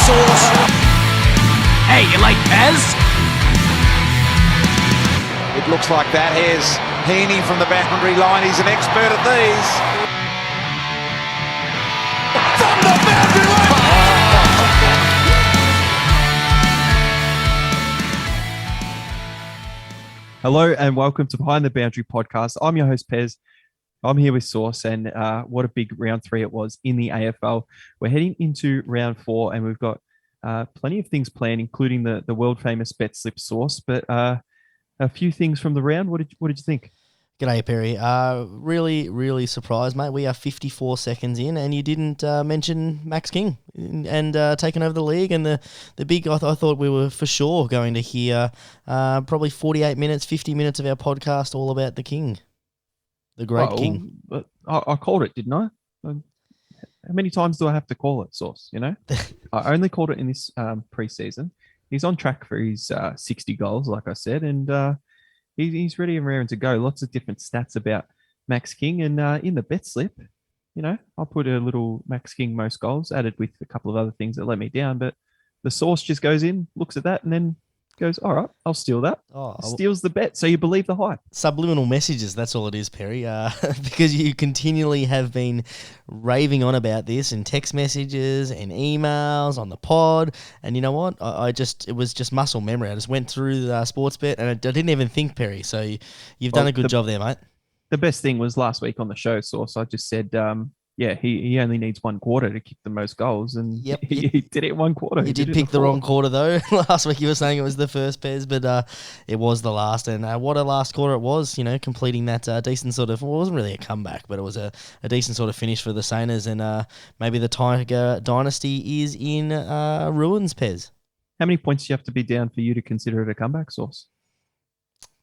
Sauce. Hey, you like Pez? It looks like that. Here's Heaney from the boundary line. He's an expert at these. From the boundary line! Hello and welcome to Behind the Boundary podcast. I'm your host, Pez. I'm here with Sauce, and what a big round 3 it was in the AFL. We're heading into round 4, and we've got plenty of things planned, including the world famous Betslip Sauce. But a few things from the round. What did you think? G'day, Perry. Really surprised, mate. We are 54 seconds in, and you didn't mention Max King and taking over the league. And the big, I thought we were for sure going to hear probably 48 minutes, 50 minutes of our podcast all about the King, the great King. But I called it, didn't I? How many times do I have to call it, Sauce? You know, I only called it in this preseason. He's on track for his 60 goals, like I said, and he's ready and raring to go. Lots of different stats about Max King, and in the Betslip, you know, I'll put a little Max King most goals added with a couple of other things that let me down. But the Sauce just goes in, looks at that, and then goes, all right, I'll steal that. Steals the bet, so you believe the hype. Subliminal messages, that's all it is, Perry, because you continually have been raving on about this in text messages and emails on the pod, and you know what? It was just muscle memory. I just went through the sports bet, and I didn't even think, Perry, so you've done a good job there, mate. The best thing was last week on the show, Sauce, I just said, he only needs one quarter to kick the most goals, and he did it in one quarter. You did pick the wrong quarter, though. Last week you were saying it was the first, Pez, but it was the last, and what a last quarter it was, you know, completing that decent sort of, well, it wasn't really a comeback, but it was a decent sort of finish for the Sainers, and maybe the Tiger dynasty is in ruins, Pez. How many points do you have to be down for you to consider it a comeback, Sauce?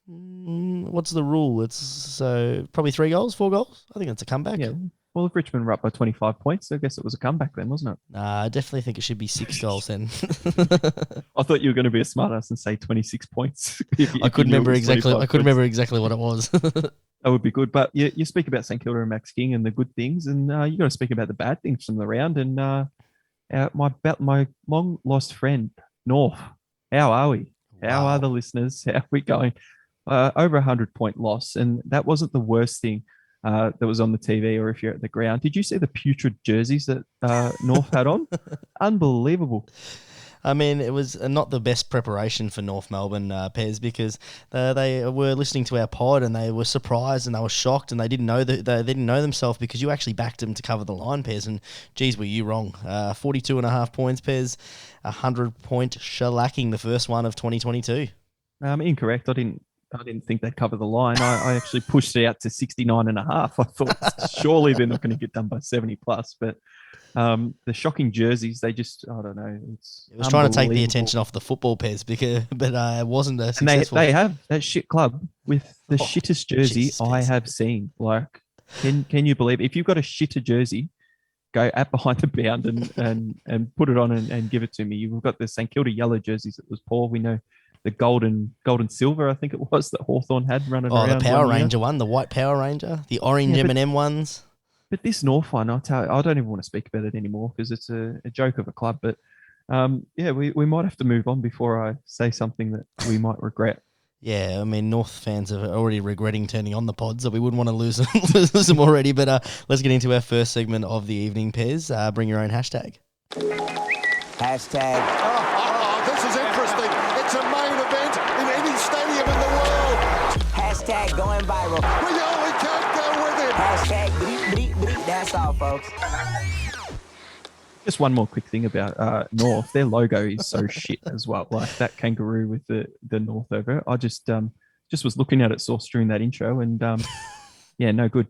What's the rule? It's so probably 3 goals, 4 goals? I think it's a comeback. Yeah. Well, if Richmond were up by 25 points, I guess it was a comeback then, wasn't it? I definitely think it should be 6 goals then. I thought you were going to be a smartass and say 26 points. I couldn't remember exactly what it was. That would be good. But you speak about St Kilda and Max King and the good things, and you got to speak about the bad things from the round. And my long lost friend North, how are we? How are the listeners? How are we going? Over 100-point loss, and that wasn't the worst thing that was on the TV or if you're at the ground. Did you see the putrid jerseys that North had on? Unbelievable. I mean, it was not the best preparation for North Melbourne, Pez, because they were listening to our pod and they were surprised and they were shocked and they didn't know themselves because you actually backed them to cover the line, Pez, and geez, were you wrong. 42.5 points, Pez, 100-point shellacking, the first one of 2022. Incorrect. I didn't think they'd cover the line. I actually pushed it out to 69.5. I thought surely they're not going to get done by 70 plus. But the shocking jerseys, they just, I don't know. It was trying to take the attention off the football, Pez, but it wasn't a successful. And they have that shit club with the shittest jersey I have seen. Like, can you believe it? If you've got a shitter jersey, go at behind the bound and put it on and give it to me. You've got the St Kilda yellow jerseys that was poor. We know the golden silver, I think it was, that Hawthorn had running around. Oh, the Power Ranger one, the white Power Ranger, the orange M&M ones. But this North one, I don't even want to speak about it anymore because it's a joke of a club. But we might have to move on before I say something that we might regret. Yeah, I mean, North fans are already regretting turning on the pod, so we wouldn't want to lose them already. But let's get into our first segment of the evening, Pez. Bring your own hashtag. Hashtag. This is interesting. It's a main event in any stadium in the world. Hashtag going viral. We only can't go with it. Hashtag bleep, bleep, bleep. That's all, folks. Just one more quick thing about North. Their logo is so shit as well. Like that kangaroo with the North over it. I just was looking at it, Sauce, during that intro, and no good.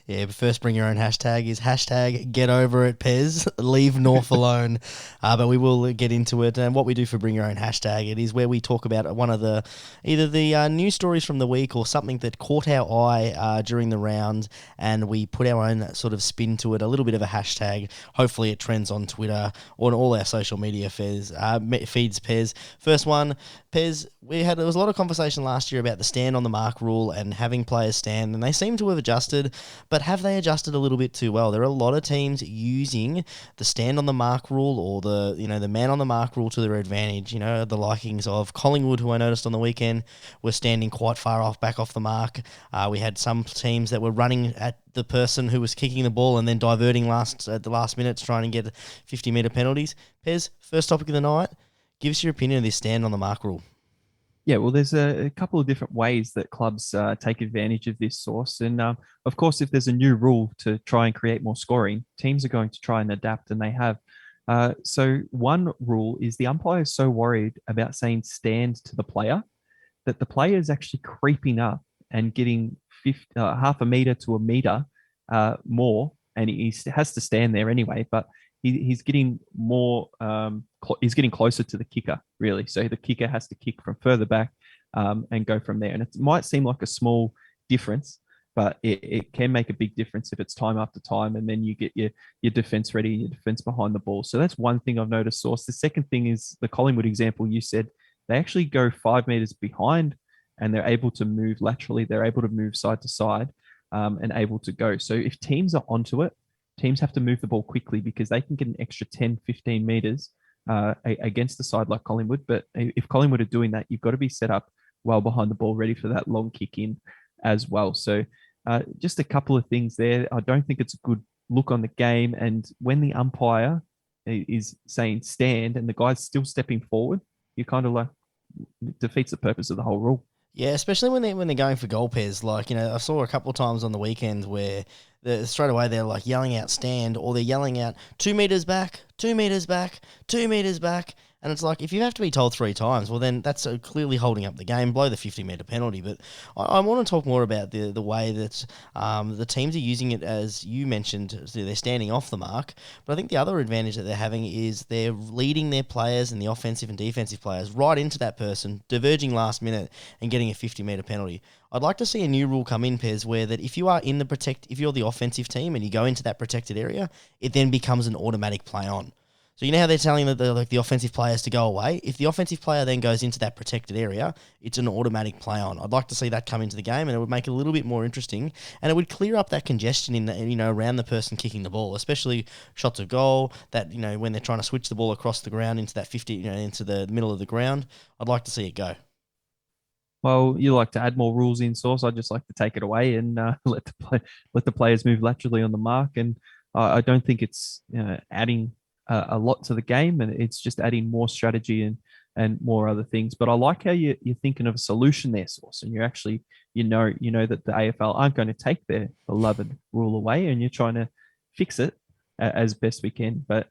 Yeah, but first, bring your own hashtag is hashtag get over it, Pez. Leave North alone. But we will get into it. And what we do for Bring Your Own Hashtag, it is where we talk about one of the either the news stories from the week or something that caught our eye during the round, and we put our own sort of spin to it, a little bit of a hashtag. Hopefully it trends on Twitter or on all our social media feeds, Pez. First one, Pez, there was a lot of conversation last year about the stand on the mark rule and having players stand, and they seem to have adjusted, but have they adjusted a little bit too well? There are a lot of teams using the stand on the mark rule or the man on the mark rule to their advantage. The likings of Collingwood, who I noticed on the weekend, were standing quite far back off the mark. We had some teams that were running at the person who was kicking the ball and then diverting at the last minute to try and get 50-metre penalties. Pez, first topic of the night. Give us your opinion of this stand on the mark rule. Yeah, well, there's a couple of different ways that clubs take advantage of this source. And of course, if there's a new rule to try and create more scoring, teams are going to try and adapt, and they have. So one rule is the umpire is so worried about saying stand to the player that the player is actually creeping up and getting half a metre to a metre more, and he has to stand there anyway, but he's getting more, he's getting closer to the kicker, really. So the kicker has to kick from further back and go from there. And it might seem like a small difference, but it can make a big difference if it's time after time, and then you get your defense ready and your defense behind the ball. So that's one thing I've noticed, Source. The second thing is the Collingwood example you said. They actually go 5 metres behind, and they're able to move laterally. They're able to move side to side and able to go. So if teams are onto it, teams have to move the ball quickly because they can get an extra 10, 15 metres against the side like Collingwood. But if Collingwood are doing that, you've got to be set up well behind the ball, ready for that long kick in as well. So just a couple of things there. I don't think it's a good look on the game. And when the umpire is saying stand and the guy's still stepping forward, you kind of it defeats the purpose of the whole rule. Yeah, especially when they're going for goal pairs. I saw a couple of times on the weekend where straight away they're like yelling out stand, or they're yelling out 2 metres back, 2 metres back, 2 metres back. And it's like, if you have to be told 3 times, well, then that's clearly holding up the game, blow the 50-metre penalty. But I want to talk more about the way that the teams are using it, as you mentioned, so they're standing off the mark. But I think the other advantage that they're having is they're leading their players and the offensive and defensive players right into that person, diverging last minute and getting a 50-metre penalty. I'd like to see a new rule come in, Pez, where that if you are if you're the offensive team and you go into that protected area, it then becomes an automatic play on. So you know how they're telling the offensive players to go away? If the offensive player then goes into that protected area, it's an automatic play on. I'd like to see that come into the game, and it would make it a little bit more interesting, and it would clear up that congestion around the person kicking the ball, especially shots of goal that when they're trying to switch the ball across the ground into that 50, into the middle of the ground. I'd like to see it go. Well, you like to add more rules in, Source. I just like to take it away and let the players move laterally on the mark. And I don't think it's adding a lot to the game, and it's just adding more strategy and more other things. But I like how you're thinking of a solution there, Source, and you're actually you know that the AFL aren't going to take their beloved rule away, and you're trying to fix it as best we can. But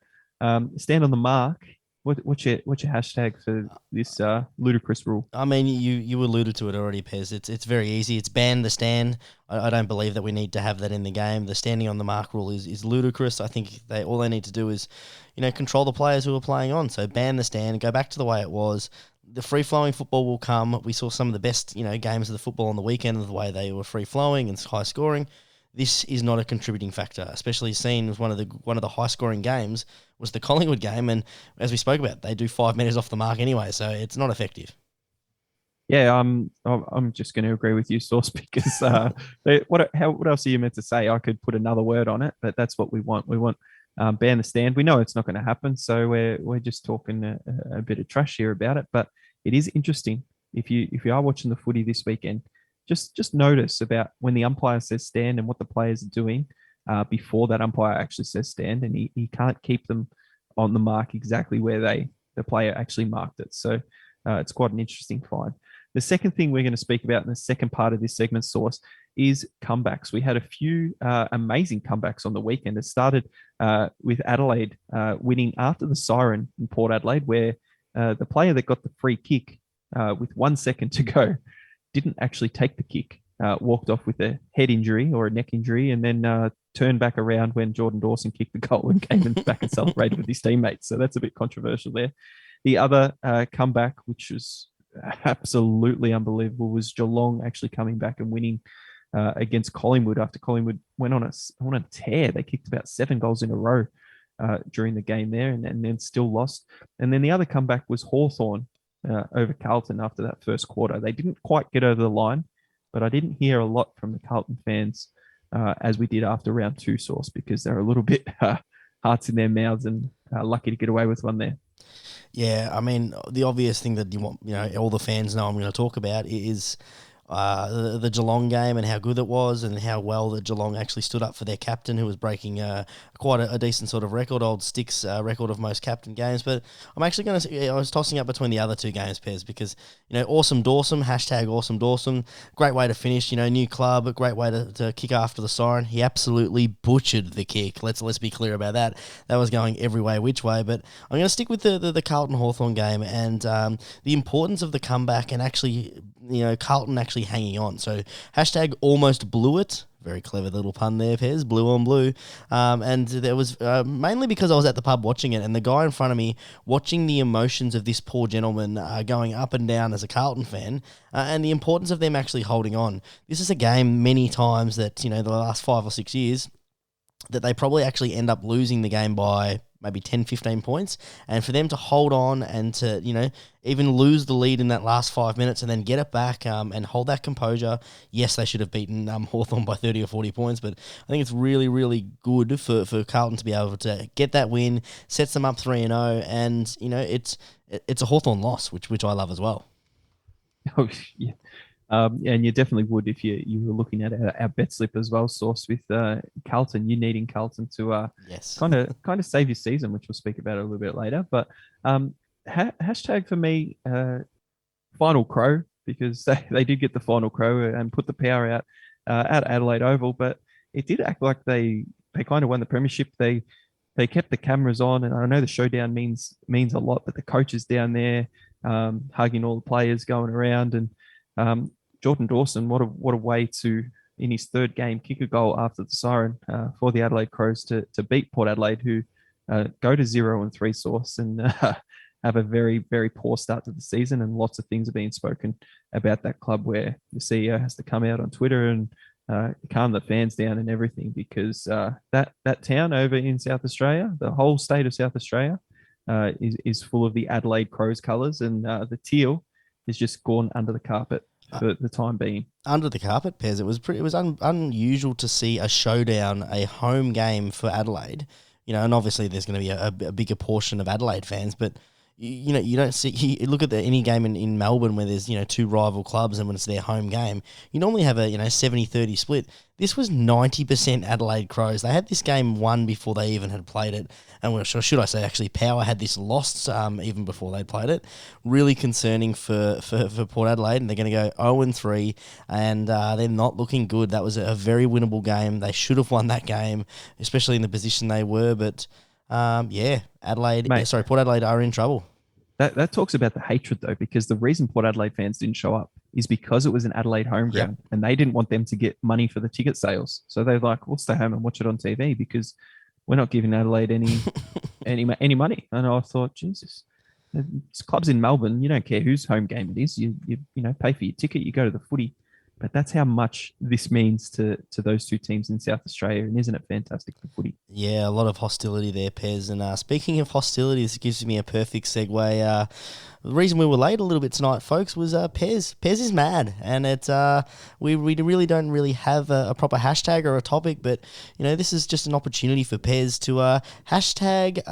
stand on the mark. What's your hashtag for this ludicrous rule? I mean, you alluded to it already, Pez. It's very easy. It's ban the stand. I don't believe that we need to have that in the game. The standing on the mark rule is ludicrous. I think all they need to do is, control the players who are playing on. So ban the stand. Go back to the way it was. The free-flowing football will come. We saw some of the best games of the football on the weekend of the way they were free-flowing and high-scoring. This is not a contributing factor, especially seen as one of the high-scoring games was the Collingwood game, and as we spoke about, they do 5 metres off the mark anyway, so it's not effective. Yeah, I'm just going to agree with you, Source, because what else are you meant to say? I could put another word on it, but that's what we want. We want ban the stand. We know it's not going to happen, so we're just talking a bit of trash here about it. But it is interesting if you are watching the footy this weekend. Just notice about when the umpire says stand and what the players are doing before that umpire actually says stand, and he can't keep them on the mark exactly where the player actually marked it. So it's quite an interesting find. The second thing we're going to speak about in the second part of this segment, Source, is comebacks. We had a few amazing comebacks on the weekend. It started with Adelaide winning after the siren in Port Adelaide, where the player that got the free kick with 1 second to go didn't actually take the kick, walked off with a head injury or a neck injury, and then turned back around when Jordan Dawson kicked the goal and came back and celebrated with his teammates. So that's a bit controversial there. The other comeback, which was absolutely unbelievable, was Geelong actually coming back and winning against Collingwood after Collingwood went on a tear. They kicked about 7 goals in a row during the game there and then still lost. And then the other comeback was Hawthorn over Carlton after that first quarter. They didn't quite get over the line, but I didn't hear a lot from the Carlton fans as we did after round 2, Source, because they're a little bit hearts in their mouths and lucky to get away with one there. Yeah, I mean, the obvious thing that you want, all the fans know I'm going to talk about is the Geelong game and how good it was and how well that Geelong actually stood up for their captain, who was breaking quite a decent sort of record, old Sticks record of most captain games. But I'm actually going to, I was tossing up between the other two games, Pez, because, awesome Dawson, hashtag awesome Dawson, great way to finish, new club, a great way to kick after the siren. He absolutely butchered the kick. Let's be clear about that. That was going every way, which way. But I'm going to stick with the Carlton Hawthorn game and the importance of the comeback and actually, Carlton actually hanging on. So hashtag almost blew it. Very clever little pun there, Pez. Blue on blue. And there was mainly because I was at the pub watching it and the guy in front of me watching the emotions of this poor gentleman going up and down as a Carlton fan and the importance of them actually holding on. This is a game many times that, the last 5 or 6 years that they probably actually end up losing the game by maybe 10, 15 points. And for them to hold on and to, even lose the lead in that last 5 minutes and then get it back and hold that composure. Yes, they should have beaten Hawthorn by 30 or 40 points, but I think it's really, really good for Carlton to be able to get that win, sets them up 3-0, and, it's a Hawthorn loss, which I love as well. Oh, yeah. And you definitely would if you were looking at our Betslip as well, Source, with Carlton. You needing Carlton to yes, kind of save your season, which we'll speak about a little bit later. But hashtag for me, final crow, because they did get the final crow and put the power out at Adelaide Oval, but it did act like they kind of won the premiership. They kept the cameras on, and I know the showdown means a lot, but the coaches down there hugging all the players going around, and Jordan Dawson, what a way to, in his third game, kick a goal after the siren for the Adelaide Crows to beat Port Adelaide, who go to 0-3, Source, and have a very, very poor start to the season. And lots of things are being spoken about that club, where the CEO has to come out on Twitter and calm the fans down and everything, because that town over in South Australia, the whole state of South Australia, is full of the Adelaide Crows colours, and the teal is just gone under the carpet for the time being. Under the carpet, Pez. It was unusual to see a showdown, a home game for Adelaide. And obviously there's going to be a bigger portion of Adelaide fans, but you don't see. You look at any game in Melbourne where there's two rival clubs, and when it's their home game, you normally have a 70-30 split. This was 90% Adelaide Crows. They had this game won before they even had played it, and should I say actually, Power had this lost even before they played it. Really concerning for Port Adelaide, and they're going to go 0-3, and they're not looking good. That was a very winnable game. They should have won that game, especially in the position they were. But Port Adelaide are in trouble. That talks about the hatred, though, because the reason Port Adelaide fans didn't show up is because it was an Adelaide home ground, and they didn't want them to get money for the ticket sales. So they're like, we'll stay home and watch it on TV because we're not giving Adelaide any money. And I thought, Jesus, it's clubs in Melbourne, you don't care whose home game it is. You pay for your ticket, you go to the footy. But that's how much this means to those two teams in South Australia, and isn't it fantastic for footy? Yeah, a lot of hostility there, Pez. And speaking of hostility, this gives me a perfect segue. The reason we were late a little bit tonight, folks, was Pez. Pez is mad, and we really don't really have a proper hashtag or a topic, but this is just an opportunity for Pez to hashtag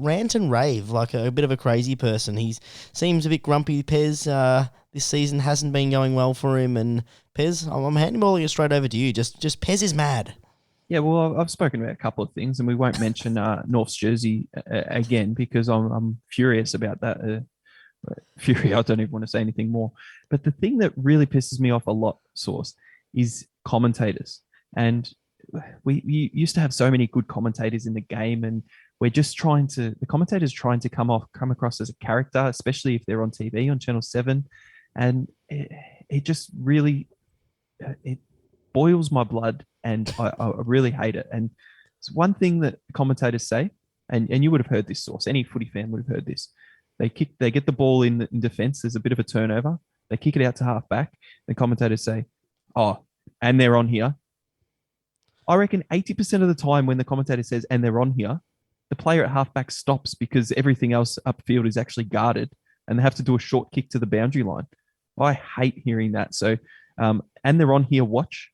rant and rave like a bit of a crazy person. He seems a bit grumpy, Pez. This season hasn't been going well for him, and Pez, I'm handballing it straight over to you. Just Pez is mad. Yeah, well, I've spoken about a couple of things, and we won't mention North's jersey again because I'm furious about that. Fury, I don't even want to say anything more. But the thing that really pisses me off a lot, Source, is commentators. And we used to have so many good commentators in the game, and we're just the commentators trying to come across as a character, especially if they're on TV on Channel 7. And it just really, it boils my blood, and I really hate it. And it's one thing that commentators say, and you would have heard this, Source, any footy fan would have heard this. They get the ball in defence, there's a bit of a turnover, they kick it out to half back, the commentators say, oh, and they're on here. I reckon 80% of the time when the commentator says, and they're on here, the player at halfback stops because everything else upfield is actually guarded. and they have to do a short kick to the boundary line. I hate hearing that. So, and they're on here watch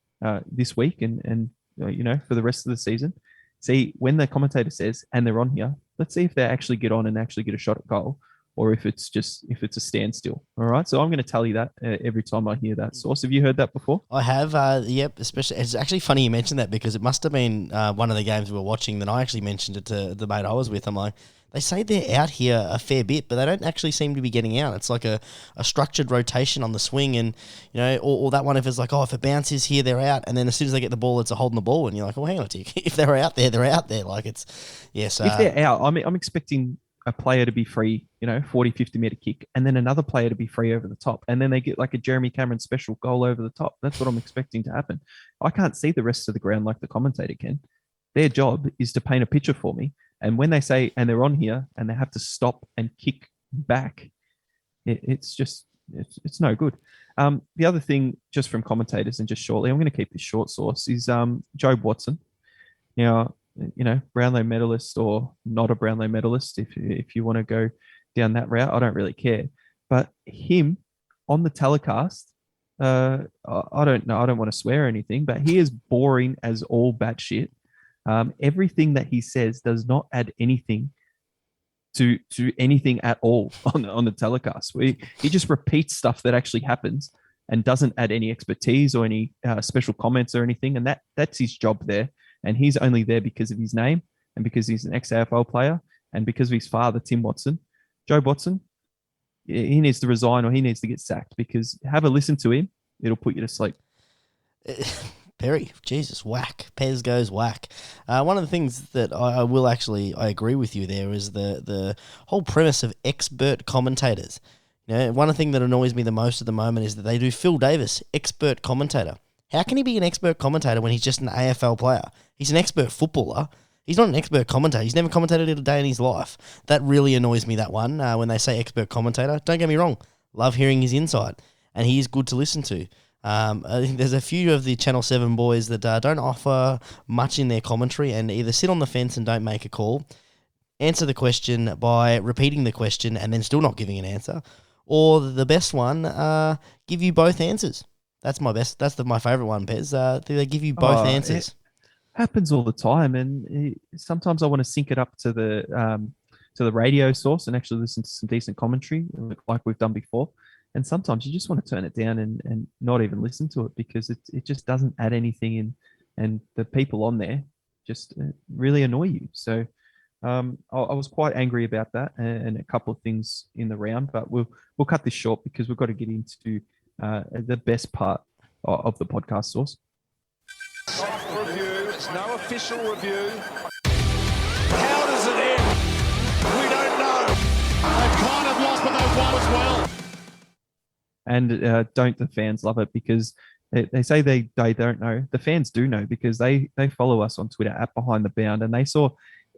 this week and for the rest of the season. See, when the commentator says, and they're on here, let's see if they actually get on and actually get a shot at goal, or if it's a standstill. All right. So I'm going to tell you that every time I hear that. Source, have you heard that before? I have. Yep. Especially, it's actually funny you mentioned that because it must have been one of the games we were watching. Then I actually mentioned it to the mate I was with. I'm like, they say they're out here a fair bit, but they don't actually seem to be getting out. It's like a structured rotation on the swing, and or that one if it's like, if it bounces here, they're out, and then as soon as they get the ball, it's a holding the ball, and you're like, well, hang on a tick. If they're out there, they're out there. Like it's yes. If they're out, I'm expecting a player to be free, 40, 50 meter kick, and then another player to be free over the top, and then they get like a Jeremy Cameron special goal over the top. That's what I'm expecting to happen. I can't see the rest of the ground like the commentator can. Their job is to paint a picture for me. And when they say, and they're on here and they have to stop and kick back, it's no good. The other thing, just from commentators and just shortly, I'm going to keep this short, Source, is Jobe Watson. Now, Brownlow medalist or not a Brownlow medalist, if you want to go down that route, I don't really care. But him on the telecast, I don't know, I don't want to swear or anything, but he is boring as all batshit. Everything that he says does not add anything to anything at all on the telecast. He just repeats stuff that actually happens and doesn't add any expertise or any special comments or anything. And that's his job there. And he's only there because of his name and because he's an ex-AFL player and because of his father, Tim Watson. Jobe Watson, he needs to resign or he needs to get sacked, because have a listen to him. It'll put you to sleep. Perry, Jesus, whack. Pez goes whack. One of the things that I agree with you there is the whole premise of expert commentators. One thing that annoys me the most at the moment is that they do Phil Davis, expert commentator. How can he be an expert commentator when he's just an AFL player? He's an expert footballer. He's not an expert commentator. He's never commentated a day in his life. That really annoys me, that one, when they say expert commentator. Don't get me wrong. Love hearing his insight, and he is good to listen to. I think there's a few of the Channel 7 boys that don't offer much in their commentary and either sit on the fence and don't make a call, answer the question by repeating the question and then still not giving an answer, or the best one, give you both answers. That's my best. That's my favourite one, Pez. They give you both answers. It happens all the time, and sometimes I want to sync it up to the radio source and actually listen to some decent commentary like we've done before. And sometimes you just want to turn it down and not even listen to it because it just doesn't add anything in, and the people on there just really annoy you. So I was quite angry about that and a couple of things in the round, but we'll cut this short because we've got to get into the best part of the podcast, Source. Soft review. It's no official review. How does it end? We don't know. They've kind of lost, but they've won as well. And don't the fans love it because they say they don't know. The fans do know because they follow us on Twitter at Behind the Bound, and they saw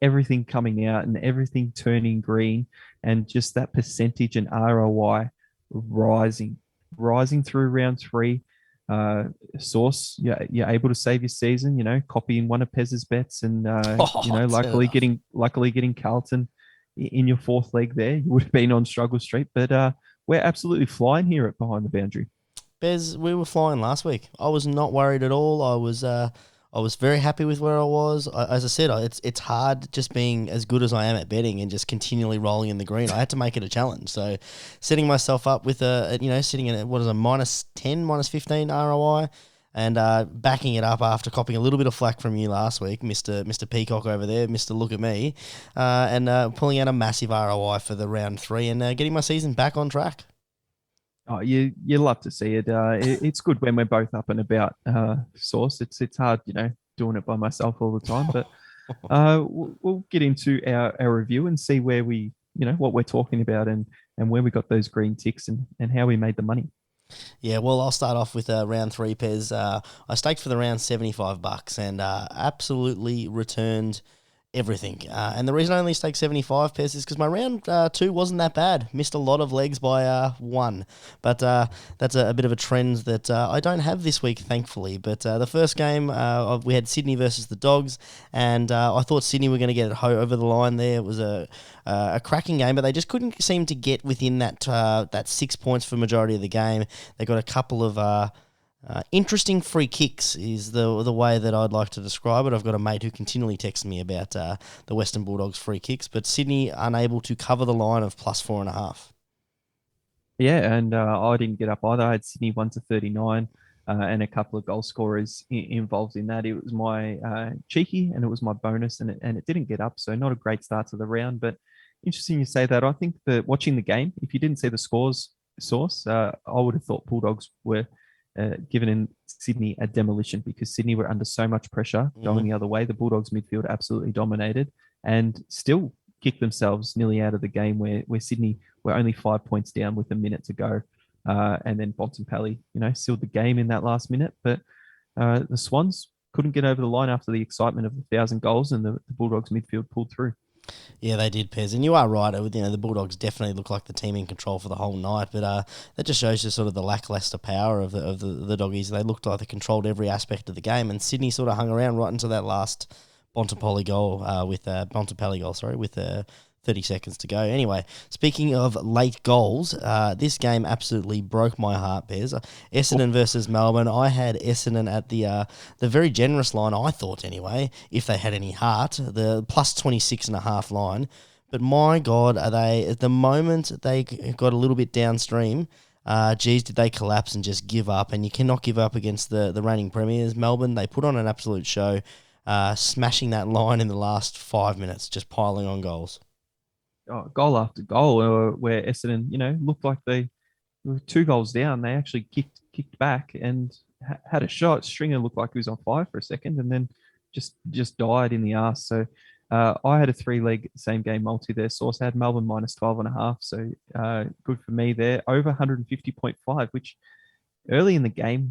everything coming out and everything turning green and just that percentage and ROI rising through round 3. Source, you're able to save your season, copying one of Pez's bets and, luckily getting Carlton in your 4th leg there. You would have been on struggle street, but we're absolutely flying here at Behind the Boundary. Bez, we were flying last week. I was not worried at all. I was very happy with where I was. As I said, it's hard just being as good as I am at betting and just continually rolling in the green. I had to make it a challenge. So setting myself up with sitting in a -10, -15 ROI and backing it up after copying a little bit of flack from you last week, Mr. Peacock over there, Mr. Look at Me, and pulling out a massive ROI for the round 3 and getting my season back on track. Oh, you love to see it. It's good when we're both up and about, Source. It's hard, doing it by myself all the time. But we'll get into our review and see where we, what we're talking about and where we got those green ticks and how we made the money. Yeah, well, I'll start off with round 3, Pez. I staked for the round $75 and absolutely returned everything. And the reason I only staked 75 pairs is because my round 2 wasn't that bad. Missed a lot of legs by 1. But that's a bit of a trend that I don't have this week, thankfully. But the first game, we had Sydney versus the Dogs, and I thought Sydney were going to get it over the line there. It was a cracking game, but they just couldn't seem to get within that 6 points for the majority of the game. They got a couple of interesting free kicks is the way that I'd like to describe it. I've got a mate who continually texts me about the Western Bulldogs free kicks, but Sydney unable to cover the line of +4.5. Yeah, and I didn't get up either. I had Sydney 1-39 and a couple of goal scorers involved in that. It was my cheeky and it was my bonus, and it didn't get up, so not a great start to the round. But interesting you say that. I think that watching the game, if you didn't see the scores source, I would have thought Bulldogs were given in Sydney a demolition because Sydney were under so much pressure going the other way. The Bulldogs midfield absolutely dominated and still kicked themselves nearly out of the game where Sydney were only 5 points down with a minute to go. And then Bontempelli, sealed the game in that last minute. But the Swans couldn't get over the line after the excitement of the 1,000 goals, and the Bulldogs midfield pulled through. Yeah, they did, Pez. And you are right. The Bulldogs definitely look like the team in control for the whole night. But that just shows you sort of the lackluster power of the Doggies. They looked like they controlled every aspect of the game. And Sydney sort of hung around right until that last Bontempelli goal with 30 seconds to go. Anyway, speaking of late goals, this game absolutely broke my heart, Pez. Essendon versus Melbourne. I had Essendon at the very generous line, I thought anyway, if they had any heart, the +26.5 line. But my God, are they, at the moment they got a little bit downstream, did they collapse and just give up? And you cannot give up against the reigning premiers. Melbourne, they put on an absolute show, smashing that line in the last 5 minutes, just piling on goals. Goal after goal, where Essendon, looked like they were 2 goals down. They actually kicked back and had a shot. Stringer looked like he was on fire for a second, and then just died in the arse. So I had a 3-leg same game multi there. Source had Melbourne -12.5. So good for me there. Over 150.5, which early in the game,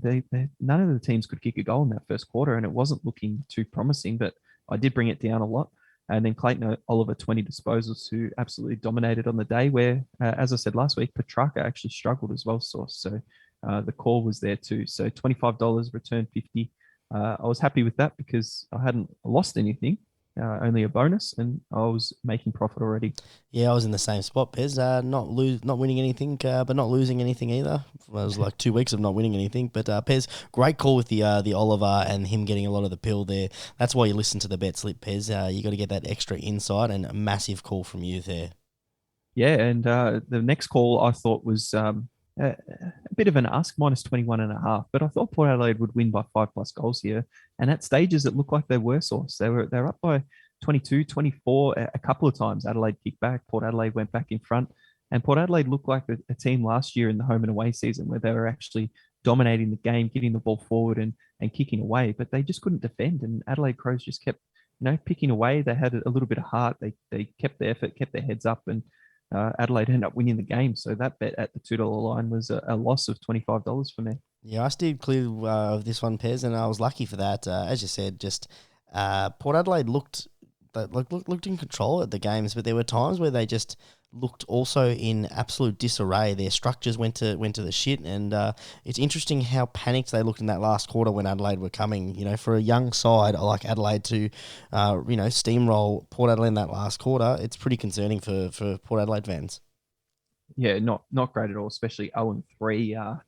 none of the teams could kick a goal in that first quarter, and it wasn't looking too promising. But I did bring it down a lot. And then Clayton Oliver, 20 disposals, who absolutely dominated on the day where, as I said last week, Petrarca actually struggled as well, Source. So the call was there too. So $25, return 50. I was happy with that because I hadn't lost anything, only a bonus, and I was making profit already. Yeah, I was in the same spot, Pez. Not winning anything, but not losing anything either. It was like 2 weeks of not winning anything. But Pez, great call with the Oliver and him getting a lot of the pill there. That's why you listen to the Betslip, Pez. You got to get that extra insight, and a massive call from you there. Yeah, and the next call I thought was a bit of an ask, -21.5. But I thought Port Adelaide would win by 5+ goals here. And at stages, it looked like they were Source. They were up by 22, 24 a couple of times. Adelaide kicked back. Port Adelaide went back in front. And Port Adelaide looked like a team last year in the home and away season where they were actually dominating the game, getting the ball forward and kicking away. But they just couldn't defend. And Adelaide Crows just kept picking away. They had a little bit of heart. They kept the effort, kept their heads up, and Adelaide ended up winning the game. So that bet at the $2 line was a loss of $25 for me. Yeah, I steered clear of this one, Pez, and I was lucky for that. As you said, just Port Adelaide looked in control at the games, but there were times where they just looked also in absolute disarray. Their structures went to the shit, and it's interesting how panicked they looked in that last quarter when Adelaide were coming. For a young side like Adelaide to, steamroll Port Adelaide in that last quarter, it's pretty concerning for Port Adelaide fans. Yeah, not great at all, especially 0-3.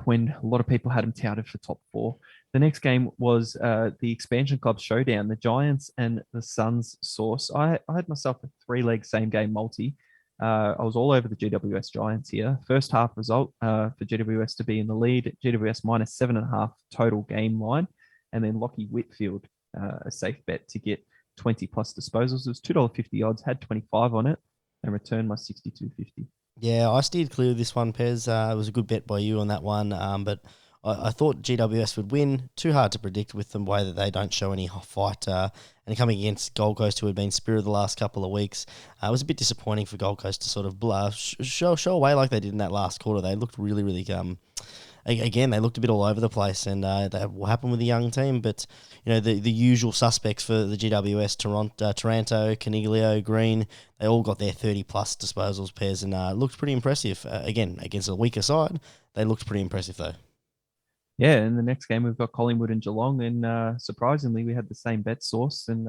When a lot of people had them touted for top 4. The next game was the expansion club showdown, the Giants and the Suns. Source. I had myself a 3-leg same game multi. I was all over the GWS Giants here. First half result for GWS to be in the lead. GWS -7.5 total game line, and then Lockie Whitfield, a safe bet to get 20+ disposals. It was $2.50 odds, had 25 on it, and returned my $62.50. Yeah, I steered clear of this one, Pez. It was a good bet by you on that one, but I thought GWS would win. Too hard to predict with the way that they don't show any fight. And coming against Gold Coast, who had been spirit the last couple of weeks, it was a bit disappointing for Gold Coast to sort of show away like they did in that last quarter. They looked really, really again, they looked a bit all over the place, and that will happen with a young team. But the usual suspects for the GWS: Taranto, Caniglio, Green. They all got their 30-plus disposals pairs, and looked pretty impressive. Again, against a weaker side, they looked pretty impressive though. Yeah, in the next game we've got Collingwood and Geelong, and surprisingly we had the same bet source, and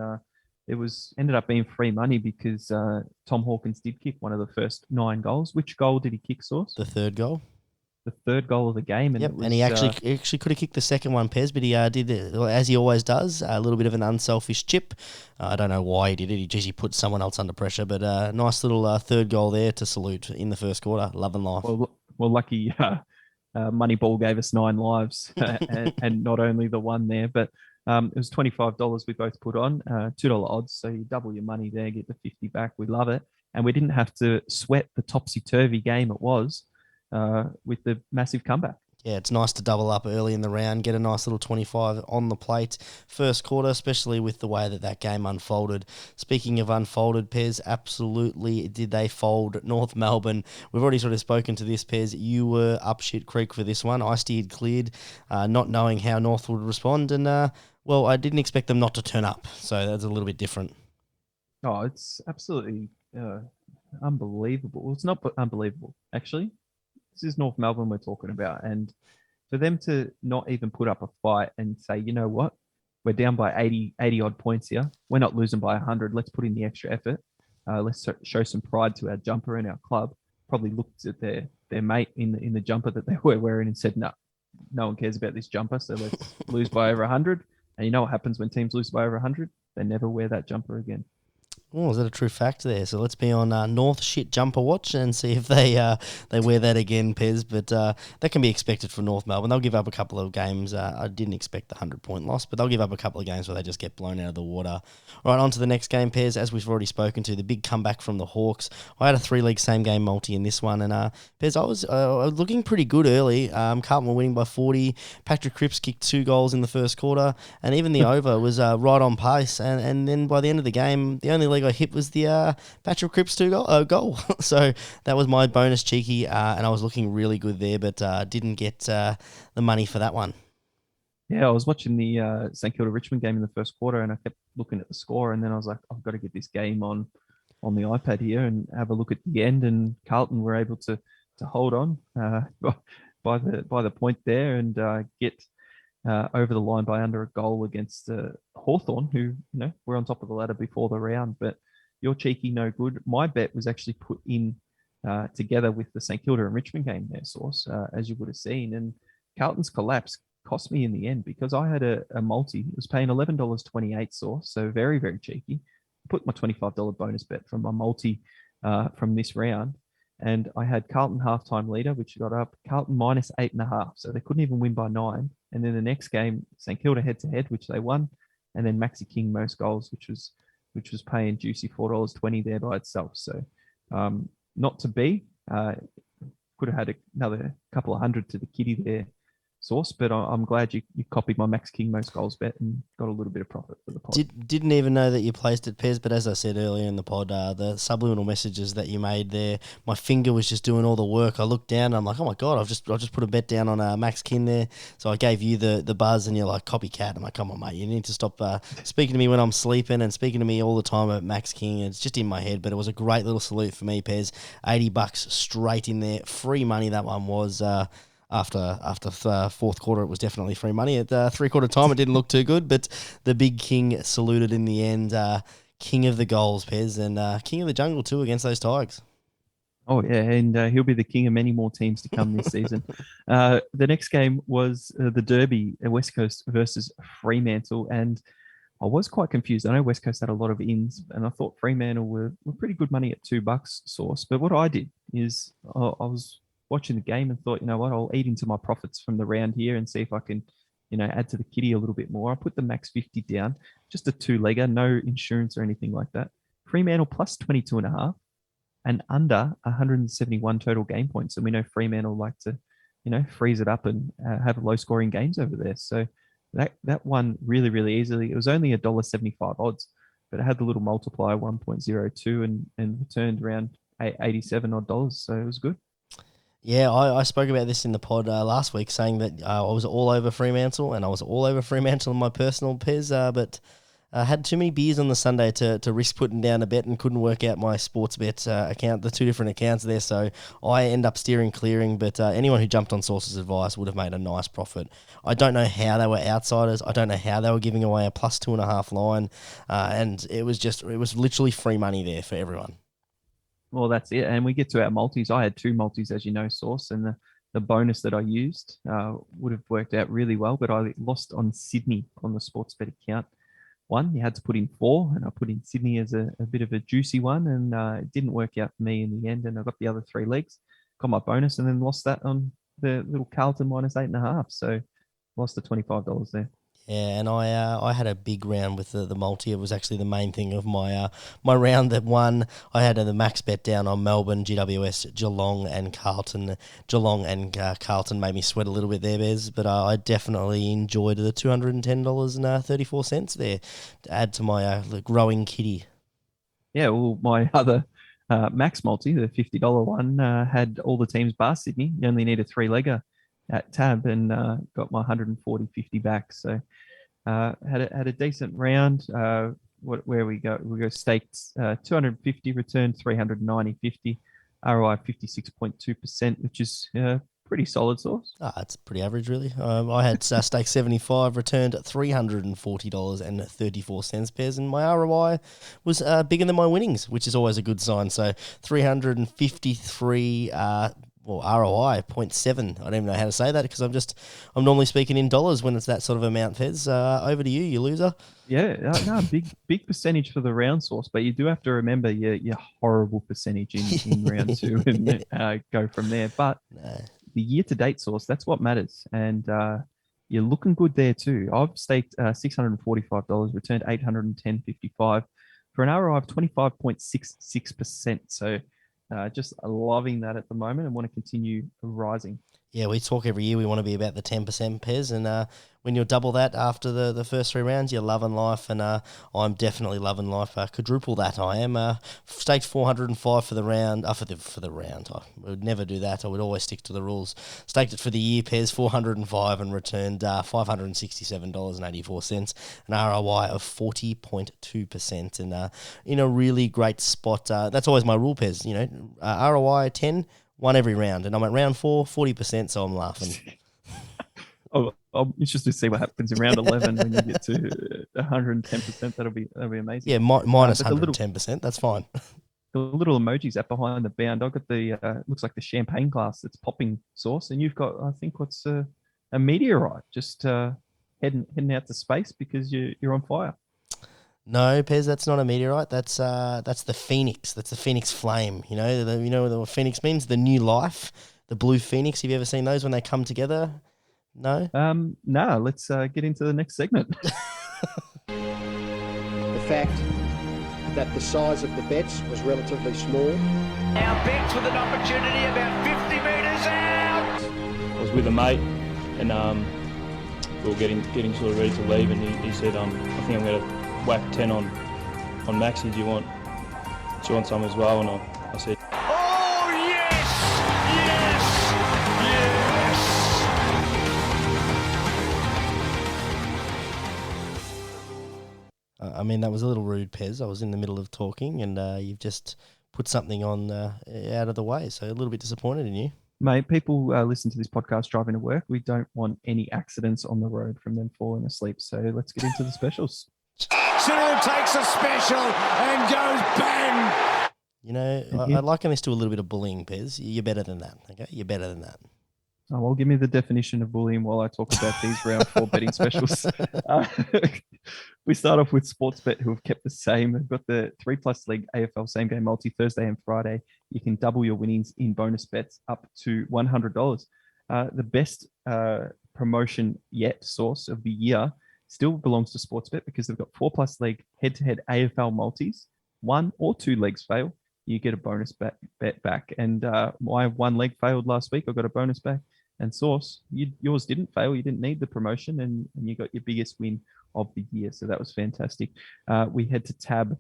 it ended up being free money because Tom Hawkins did kick one of the first 9 goals. Which goal did he kick, Source? The third goal. The third goal of the game, and yep, it was, and he actually could have kicked the second one, Pez, but he did it, as he always does, a little bit of an unselfish chip. I don't know why he did it. He put someone else under pressure, but nice little third goal there to salute in the first quarter. Love and life. Well, lucky Moneyball gave us 9 lives, and not only the one there, but it was $25 we both put on, $2 odds, so you double your money there, get the 50 back. We love it, and we didn't have to sweat the topsy-turvy game it was with the massive comeback. Yeah, it's nice to double up early in the round, get a nice little 25 on the plate first quarter, especially with the way that game unfolded. Speaking of unfolded, Pez, absolutely did they fold North Melbourne. We've already sort of spoken to this, Pez. You were up shit creek for this one. I steered cleared, not knowing how North would respond, and well, I didn't expect them not to turn up, so that's a little bit different. Oh, it's absolutely unbelievable. Well, it's not unbelievable, actually. This is North Melbourne we're talking about. And for them to not even put up a fight and say, you know what, we're down by 80 odd points here. We're not losing by 100. Let's put in the extra effort. Let's show some pride to our jumper and our club. Probably looked at their mate in the jumper that they were wearing and said, no one cares about this jumper. So let's lose by over 100. And you know what happens when teams lose by over 100? They never wear that jumper again. Oh, is that a true fact there? So let's be on North shit jumper watch and see if they wear that again, Pez. But that can be expected from North Melbourne. They'll give up a couple of games. I didn't expect the 100-point loss, but they'll give up a couple of games where they just get blown out of the water. All right, on to the next game, Pez. As we've already spoken to, the big comeback from the Hawks. I had a 3-league same-game multi in this one, and Pez, I was looking pretty good early. Carlton were winning by 40. Patrick Cripps kicked 2 goals in the first quarter, and even the over was right on pace. And then by the end of the game, the only leg I hit was the Patrick Cripps 2 goal. So that was my bonus cheeky, and I was looking really good there, but didn't get the money for that one. Yeah, I was watching the St Kilda Richmond game in the first quarter, and I kept looking at the score, and then I was like, I've got to get this game on the iPad here and have a look at the end. And Carlton were able to hold on by the point there and get over the line by under a goal against Hawthorn, who were on top of the ladder before the round. But your cheeky no good. My bet was actually put in together with the St Kilda and Richmond game there, Source, as you would have seen. And Carlton's collapse cost me in the end because I had a multi. It was paying $11.28, Source, so very, very cheeky. I put my $25 bonus bet from my multi from this round, and I had Carlton halftime leader, which got up Carlton minus 8.5, so they couldn't even win by 9. And then the next game, St Kilda head-to-head, which they won, and then Maxi King most goals, which was paying juicy $4.20 there by itself. So not to be. Could have had another couple of hundred to the kitty there, Source, but I'm glad you copied my Max King most goals bet and got a little bit of profit for the pod. Didn't even know that you placed it, Pez, but as I said earlier in the pod, the subliminal messages that you made there, my finger was just doing all the work. I looked down and I'm like, oh my God, I've just put a bet down on Max King there. So I gave you the buzz and you're like, copycat. I'm like, come on, mate, you need to stop speaking to me when I'm sleeping and speaking to me all the time about Max King. It's just in my head, but it was a great little salute for me, Pez. $80 straight in there. Free money that one was. After fourth quarter, it was definitely free money. At three-quarter time, it didn't look too good, but the big king saluted in the end. King of the goals, Pez, and king of the jungle too against those Tigers. Oh, yeah, and he'll be the king of many more teams to come this season. The next game was the Derby, West Coast versus Fremantle, and I was quite confused. I know West Coast had a lot of ins, and I thought Fremantle were pretty good money at $2, Source. But what I did is I was watching the game and thought, you know what, I'll eat into my profits from the round here and see if I can, add to the kitty a little bit more. I put the max 50 down, just a 2-legger, no insurance or anything like that. Fremantle plus 22.5 and under 171 total game points. And we know Fremantle like to, freeze it up and have low scoring games over there. So that won really, really easily. It was only $1.75 odds, but it had the little multiplier 1.02 and returned around $87 odd. So it was good. Yeah, I spoke about this in the pod last week, saying that I was all over Fremantle, and I was all over Fremantle in my personal Pez, but I had too many beers on the Sunday to risk putting down a bet and couldn't work out my sports bet account, the two different accounts there, so I end up steering clearing, but anyone who jumped on Source's advice would have made a nice profit. I don't know how they were outsiders. I don't know how they were giving away a plus 2.5 line, and it was literally free money there for everyone. Well, that's it. And we get to our multis. I had two multis, as you know, Source, and the bonus that I used would have worked out really well, but I lost on Sydney on the sports bet account. One, you had to put in 4, and I put in Sydney as a bit of a juicy one, and it didn't work out for me in the end. And I got the other 3 legs, got my bonus, and then lost that on the little Carlton minus 8.5. So lost the $25 there. Yeah, and I had a big round with the multi. It was actually the main thing of my my round that won. I had the max bet down on Melbourne, GWS, Geelong, and Carlton. Geelong and Carlton made me sweat a little bit there, Bez, but I definitely enjoyed the $210.34 there to add to my growing kitty. Yeah, well, my other max multi, the $50 one, had all the teams bar Sydney. You only need a 3-legger at tab, and got my 140.50 back. So had a decent round. Where we go staked 250, returned 390.50, ROI 56.2%, which is pretty solid, Source. It's pretty average, really. I had stake 75, returned $340.34 pairs, and my ROI was bigger than my winnings, which is always a good sign. So 353 ROI 0.7. I don't even know how to say that because I'm normally speaking in dollars when it's that sort of amount, Fez. Over to you, you loser. Yeah, no, big percentage for the round, Source, but you do have to remember your horrible percentage in round 2 and go from there. But the year-to-date, Source, that's what matters. And you're looking good there too. I've staked $645, returned $810.55 for an ROI of 25.66%. So just loving that at the moment and want to continue rising. Yeah, we talk every year we want to be about the 10% Pez, and when you'll double that after the first 3 rounds, you're loving life, and I'm definitely loving life. Quadruple that I am. Staked 405 for the round. For the round, I would never do that. I would always stick to the rules. Staked it for the year, Pez, 405, and returned $567.84, an ROI of 40.2%, and in a really great spot. That's always my rule, Pez. ROI 10. Won every round, and I'm at round 4, 40%, so I'm laughing. I'm interested to see what happens in round 11 when you get to 110%. That'll be amazing. Yeah, minus 110%. That's fine. The little emojis up behind the bound. I've got the looks like the champagne glass that's popping, Source, and you've got, I think, what's a meteorite just heading out to space because you're on fire. No, Pez, that's not a meteorite. That's the phoenix. That's the phoenix flame. You know what phoenix means? The new life, the blue phoenix. Have you ever seen those when they come together? No. No. Let's get into the next segment. The fact that the size of the bets was relatively small. Now Betts with an opportunity about 50 metres out. I was with a mate, and we were getting sort of ready to leave, and he said, I think I'm going to whack 10 on Maxi. Do you want some as well? And I said, Oh, yes! I mean, that was a little rude, Pez. I was in the middle of talking, and you've just put something on out of the way. So a little bit disappointed in you. Mate, people listen to this podcast driving to work. We don't want any accidents on the road from them falling asleep. So let's get into the specials. Cyril takes a special and goes bang. I liken this to a little bit of bullying, Pez. You're better than that, okay? You're better than that. Oh, well, give me the definition of bullying while I talk about these round 4 betting specials. We start off with Sportsbet, who have kept the same. They've got the 3+ leg AFL same game multi Thursday and Friday. You can double your winnings in bonus bets up to $100. The best promotion yet, Source, of the year still belongs to Sportsbet because they've got 4+ leg head-to-head AFL multis. 1 or 2 legs fail, you get a bonus bet back. And my 1 leg failed last week. I got a bonus back. And Source, yours didn't fail. You didn't need the promotion, and you got your biggest win of the year. So that was fantastic. We head to Tab.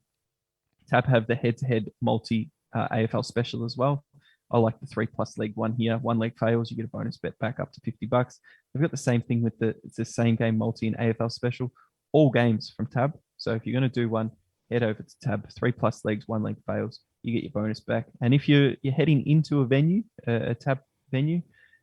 Tab have the head-to-head multi AFL special as well. I like the 3+ leg one here. One leg fails, you get a bonus bet back up to $50. They've got the same thing with it's the same game multi and AFL special, all games from Tab. So if you're going to do one, head over to Tab. 3+ legs, one leg fails, you get your bonus back. And if you're heading into a venue, a Tab venue,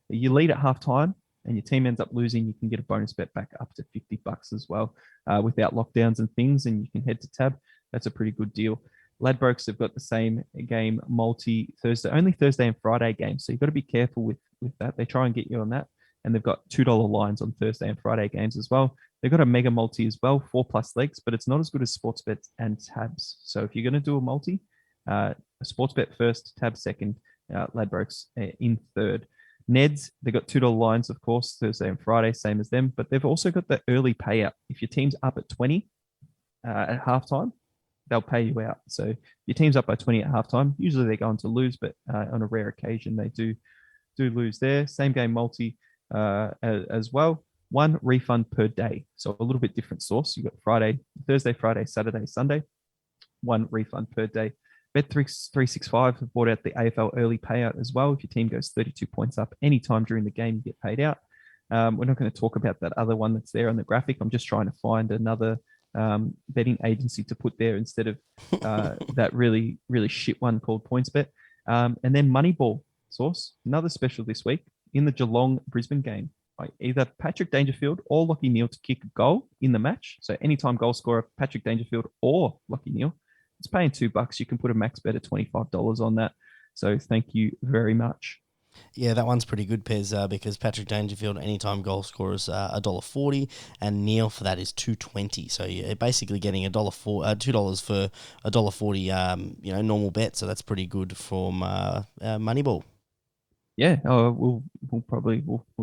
you lead at halftime and your team ends up losing, you can get a bonus bet back up to $50 as well, without lockdowns and things. And you can head to Tab. That's a pretty good deal. Ladbrokes have got the same game multi Thursday, only Thursday and Friday games. So you've got to be careful with that. They try and get you on that. And they've got $2 lines on Thursday and Friday games as well. They've got a mega multi as well, 4+ legs, but it's not as good as Sportsbet and Tabs. So if you're going to do a multi, Sportsbet first, Tab second, Ladbrokes in third. Neds, they've got $2 lines, of course, Thursday and Friday, same as them. But they've also got the early payout. If your team's up at 20 at halftime, they'll pay you out. So if your team's up by 20 at halftime, usually they're going to lose, but on a rare occasion they do lose there. Same game multi as well. One refund per day. So a little bit different source. You've got Thursday, Friday, Saturday, Sunday. One refund per day. Bet365 have brought out the AFL early payout as well. If your team goes 32 points up anytime during the game, you get paid out. We're not going to talk about that other one that's there on the graphic. I'm just trying to find another betting agency to put there instead of that really, really shit one called PointsBet. And then Moneyball source, another special this week in the Geelong-Brisbane game. Either Patrick Dangerfield or Lockie Neal to kick a goal in the match. So anytime goal scorer, Patrick Dangerfield or Lockie Neal. It's paying $2. You can put a max bet of $25 on that. So thank you very much. Yeah, that one's pretty good, Pez, because Patrick Dangerfield, anytime goal scorer, is $1.40, and Neil for that is $2.20. So you're basically getting $2 for $1.40, normal bet. So that's pretty good from Moneyball. Yeah, we'll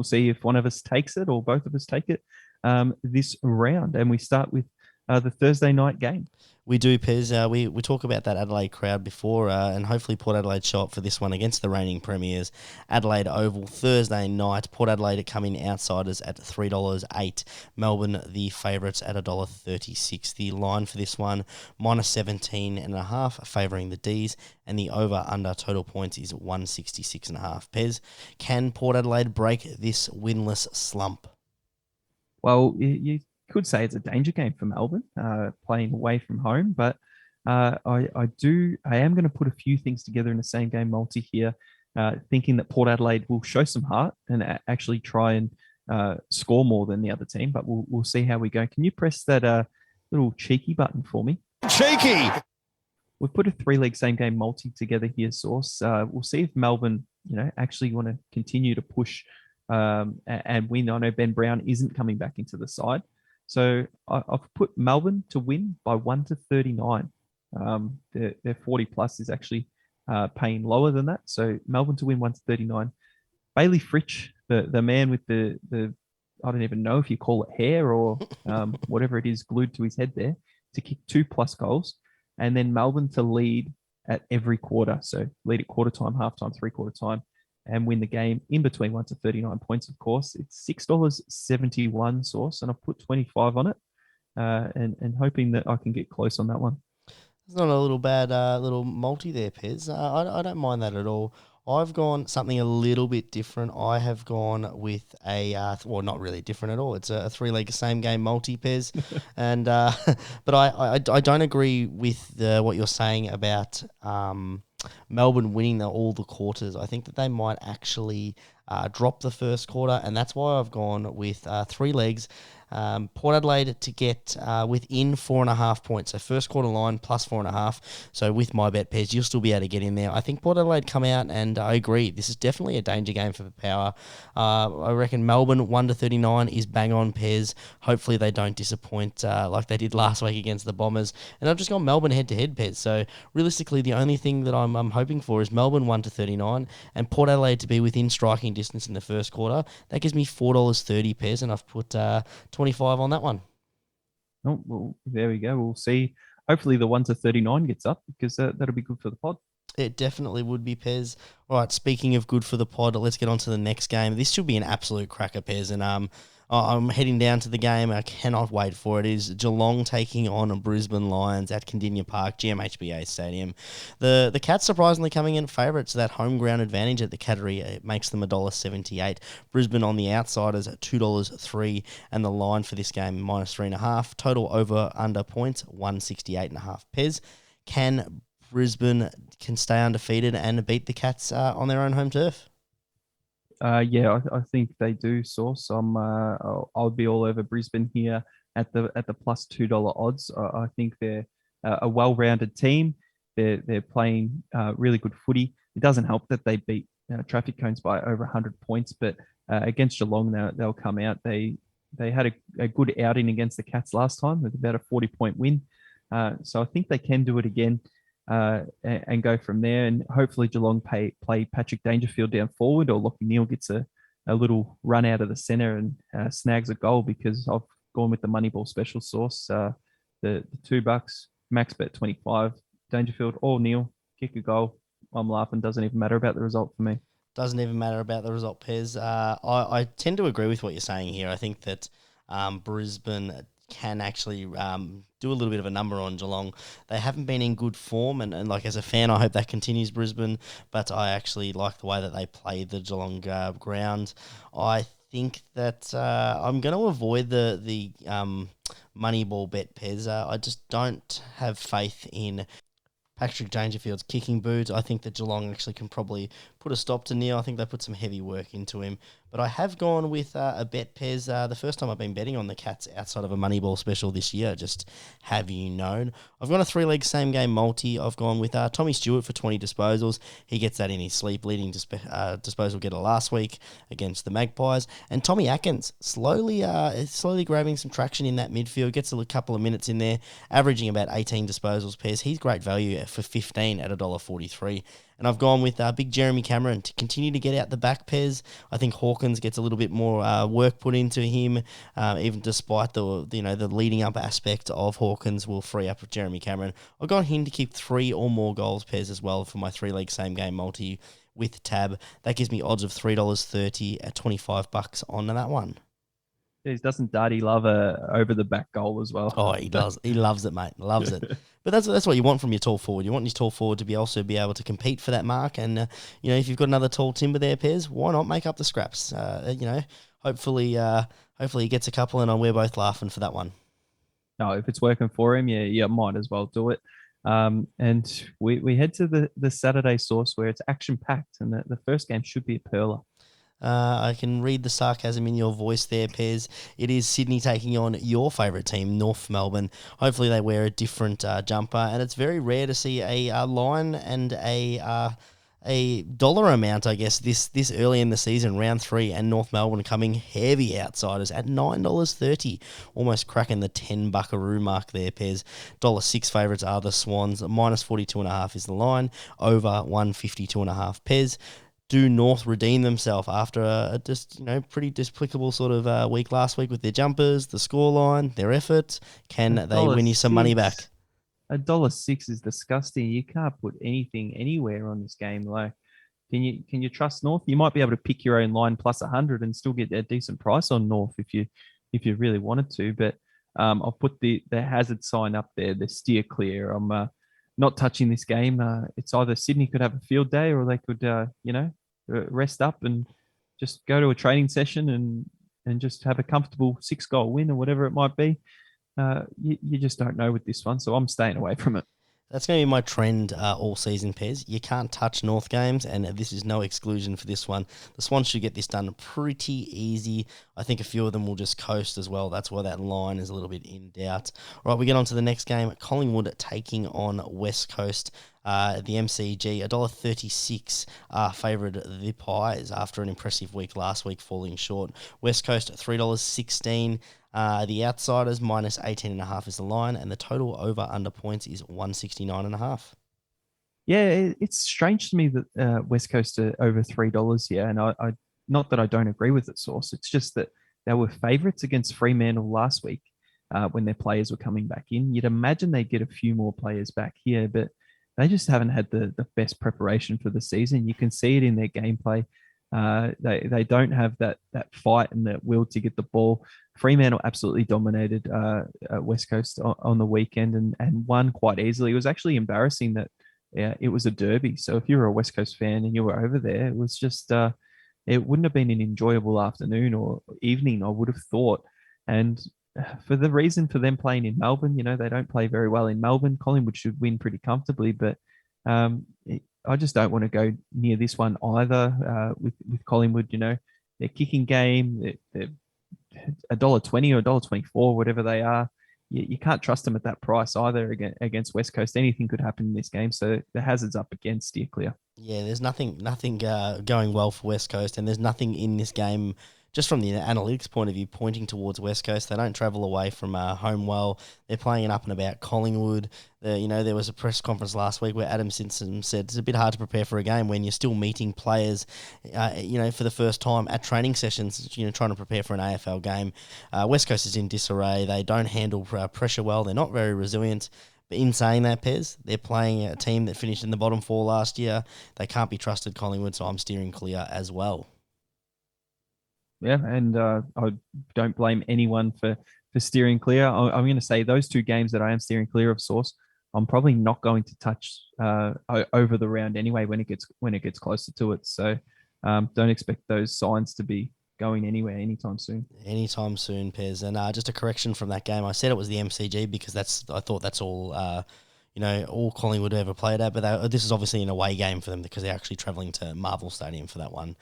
see if one of us takes it or both of us take it this round, and we start with the Thursday night game. We do, Pez. We talk about that Adelaide crowd before, and hopefully Port Adelaide show up for this one against the reigning premiers. Adelaide Oval, Thursday night. Port Adelaide are coming outsiders at $3.08. Melbourne, the favourites, at $1.36. The line for this one, -17.5, favouring the Ds, and the over-under total points is 166.5. Pez, can Port Adelaide break this winless slump? Well, you could say it's a danger game for Melbourne, playing away from home, but I am going to put a few things together in the same game multi here, thinking that Port Adelaide will show some heart and actually try and score more than the other team, but we'll see how we go. Can you press that little cheeky button for me? Cheeky! We've put a 3-leg same game multi together here, Source. We'll see if Melbourne, actually want to continue to push and win. I know Ben Brown isn't coming back into the side. So I've put Melbourne to win by 1-39. Their 40+ is actually paying lower than that. So Melbourne to win 1-39. Bailey Fritsch, the man with the I don't even know if you call it hair or whatever it is glued to his head there, to kick 2+ goals. And then Melbourne to lead at every quarter. So lead at quarter time, half time, 3/4 time, and win the game in between 1-39 points, of course. It's $6.71 Source, and I've put 25 on it, and hoping that I can get close on that one. It's not a little bad little multi there, Pez. I don't mind that at all. I've gone something a little bit different. I have gone with not really different at all. It's a 3-leg same game multi, Pez, and but I don't agree with what you're saying about Melbourne winning all the quarters. I think that they might actually drop the first quarter, and that's why I've gone with 3 legs. Port Adelaide to get within 4.5 points. So first quarter line plus 4.5. So with my bet, Pez, you'll still be able to get in there. I think Port Adelaide come out, and I agree. This is definitely a danger game for Power. I reckon Melbourne 1-39 is bang on, Pez. Hopefully they don't disappoint like they did last week against the Bombers. And I've just gone Melbourne head-to-head, Pez. So realistically, the only thing that I'm hoping for is Melbourne 1-39 and Port Adelaide to be within striking distance in the first quarter. That gives me $4.30, Pez, and I've put 25 on that one. Oh, well, there we go. We'll see. Hopefully the 1-39 gets up, because that'll be good for the pod. It definitely would be, Pez. All right, speaking of good for the pod, let's get on to the next game. This should be an absolute cracker, Pez, and I'm heading down to the game. I cannot wait for it. It is Geelong taking on Brisbane Lions at Cardinia Park, GMHBA Stadium. The Cats surprisingly coming in favourites. That home ground advantage at the Cattery, it makes them $1.78. Brisbane on the outsiders at $2.03, and the line for this game -3.5. Total over under points 168.5. Pez, can Brisbane stay undefeated and beat the Cats on their own home turf? Yeah, I think they do. Source. I'll be all over Brisbane here at the plus $2 odds. I think they're a well-rounded team. They're playing really good footy. It doesn't help that they beat Traffic Cones by over 100 points, but against Geelong they'll come out. They had a good outing against the Cats last time with about a 40-point win. So I think they can do it again. And go from there. And hopefully Geelong play Patrick Dangerfield down forward, or Lockie Neal gets a little run out of the centre and snags a goal, because I've gone with the Moneyball special source. The $2, max bet 25, Dangerfield or Neal, kick a goal. I'm laughing. Doesn't even matter about the result for me. Doesn't even matter about the result, Pez. I tend to agree with what you're saying here. I think that Brisbane can actually do a little bit of a number on Geelong. They haven't been in good form, and like as a fan, I hope that continues, Brisbane, but I actually like the way that they play the Geelong ground. I think that I'm going to avoid the Moneyball bet, Pez. I just don't have faith in Patrick Dangerfield's kicking boots. I think that Geelong actually can probably put a stop to Neil. I think they put some heavy work into him. But I have gone with a bet, Pez. The first time I've been betting on the Cats outside of a Moneyball special this year, just have you known. I've gone a 3-leg same-game multi. I've gone with Tommy Stewart for 20 disposals. He gets that in his sleep, leading disposal getter last week against the Magpies. And Tommy Atkins slowly grabbing some traction in that midfield, gets a couple of minutes in there, averaging about 18 disposals, Pez. He's great value for 15 at $1.43. And I've gone with big Jeremy Cameron to continue to get out the back, Pez. I think Hawkins gets a little bit more work put into him, even despite the leading up aspect of Hawkins will free up Jeremy Cameron. I've got him to keep 3 or more goals, Pez, as well for my 3-leg same game multi with Tab. That gives me odds of $3.30 at $25 on that one. Doesn't Darty love a over the back goal as well? Oh, he does. He loves it, mate. Loves it. But that's what you want from your tall forward. You want your tall forward to be able to compete for that mark. And if you've got another tall timber there, Pez, why not make up the scraps? Hopefully he gets a couple, and we're both laughing for that one. No, if it's working for him, yeah, might as well do it. And we head to the Saturday source where it's action packed, and the first game should be a pearler. I can read the sarcasm in your voice there, Pez. It is Sydney taking on your favourite team, North Melbourne. Hopefully they wear a different jumper, and it's very rare to see a line and a dollar amount, I guess, this early in the season, round 3, and North Melbourne coming heavy outsiders at $9.30, almost cracking the 10 buckaroo mark there, Pez. $1.06 favourites are the Swans, -42.5 is the line, over 152.5, Pez. Do North redeem themselves after a pretty despicable sort of week last week with their jumpers, the scoreline, their effort? Can they win you some money back? $1.06 is disgusting. You can't put anything anywhere on this game. Like, can you trust North? You might be able to pick your own line plus 100 and still get a decent price on North if you really wanted to. But I'll put the hazard sign up there, the steer clear. I'm not touching this game. It's either Sydney could have a field day, or they could rest up and just go to a training session and just have a comfortable 6-goal win or whatever it might be. You just don't know with this one, so I'm staying away from it. That's going to be my trend all season, Pez. You can't touch North games, and this is no exclusion for this one. The Swans should get this done pretty easy. I think a few of them will just coast as well. That's why that line is a little bit in doubt. All right, we get on to the next game. Collingwood taking on West Coast. The MCG, $1.36 favoured the Pies after an impressive week last week, falling short. West Coast, $3.16. The outsiders, -18.5 is the line, and the total over under points is 169.5. Yeah, it's strange to me that West Coast are over $3 here, and I not that I don't agree with it, Source. It's just that they were favourites against Fremantle last week when their players were coming back in. You'd imagine they'd get a few more players back here, but they just haven't had the best preparation for the season. You can see it in their gameplay. They don't have that fight and that will to get the ball. Fremantle absolutely dominated West Coast on the weekend and won quite easily. It was actually embarrassing that it was a derby. So if you were a West Coast fan and you were over there, it was just it wouldn't have been an enjoyable afternoon or evening, I would have thought. And for the reason for them playing in Melbourne, they don't play very well in Melbourne. Collingwood should win pretty comfortably, but I just don't want to go near this one either. With Collingwood, their kicking game, they're $1.20 or $1.24, whatever they are. You can't trust them at that price either against West Coast. Anything could happen in this game, so the hazard's up against steer clear. Yeah, there's nothing going well for West Coast, and there's nothing in this game, just from the analytics point of view, pointing towards West Coast. They don't travel away from home well. They're playing it up and about Collingwood. There was a press conference last week where Adam Simpson said it's a bit hard to prepare for a game when you're still meeting players, for the first time at training sessions, trying to prepare for an AFL game. West Coast is in disarray. They don't handle pressure well. They're not very resilient. But in saying that, Pez, they're playing a team that finished in the bottom four last year. They can't be trusted, Collingwood, so I'm steering clear as well. Yeah, and I don't blame anyone for steering clear. I'm going to say those two games that I am steering clear of, Source, I'm probably not going to touch over the round anyway when it gets closer to it. So don't expect those signs to be going anywhere anytime soon. Anytime soon, Pez. And just a correction from that game, I said it was the MCG because I thought that's all all Collingwood ever played at, but this is obviously an away game for them because they're actually travelling to Marvel Stadium for that one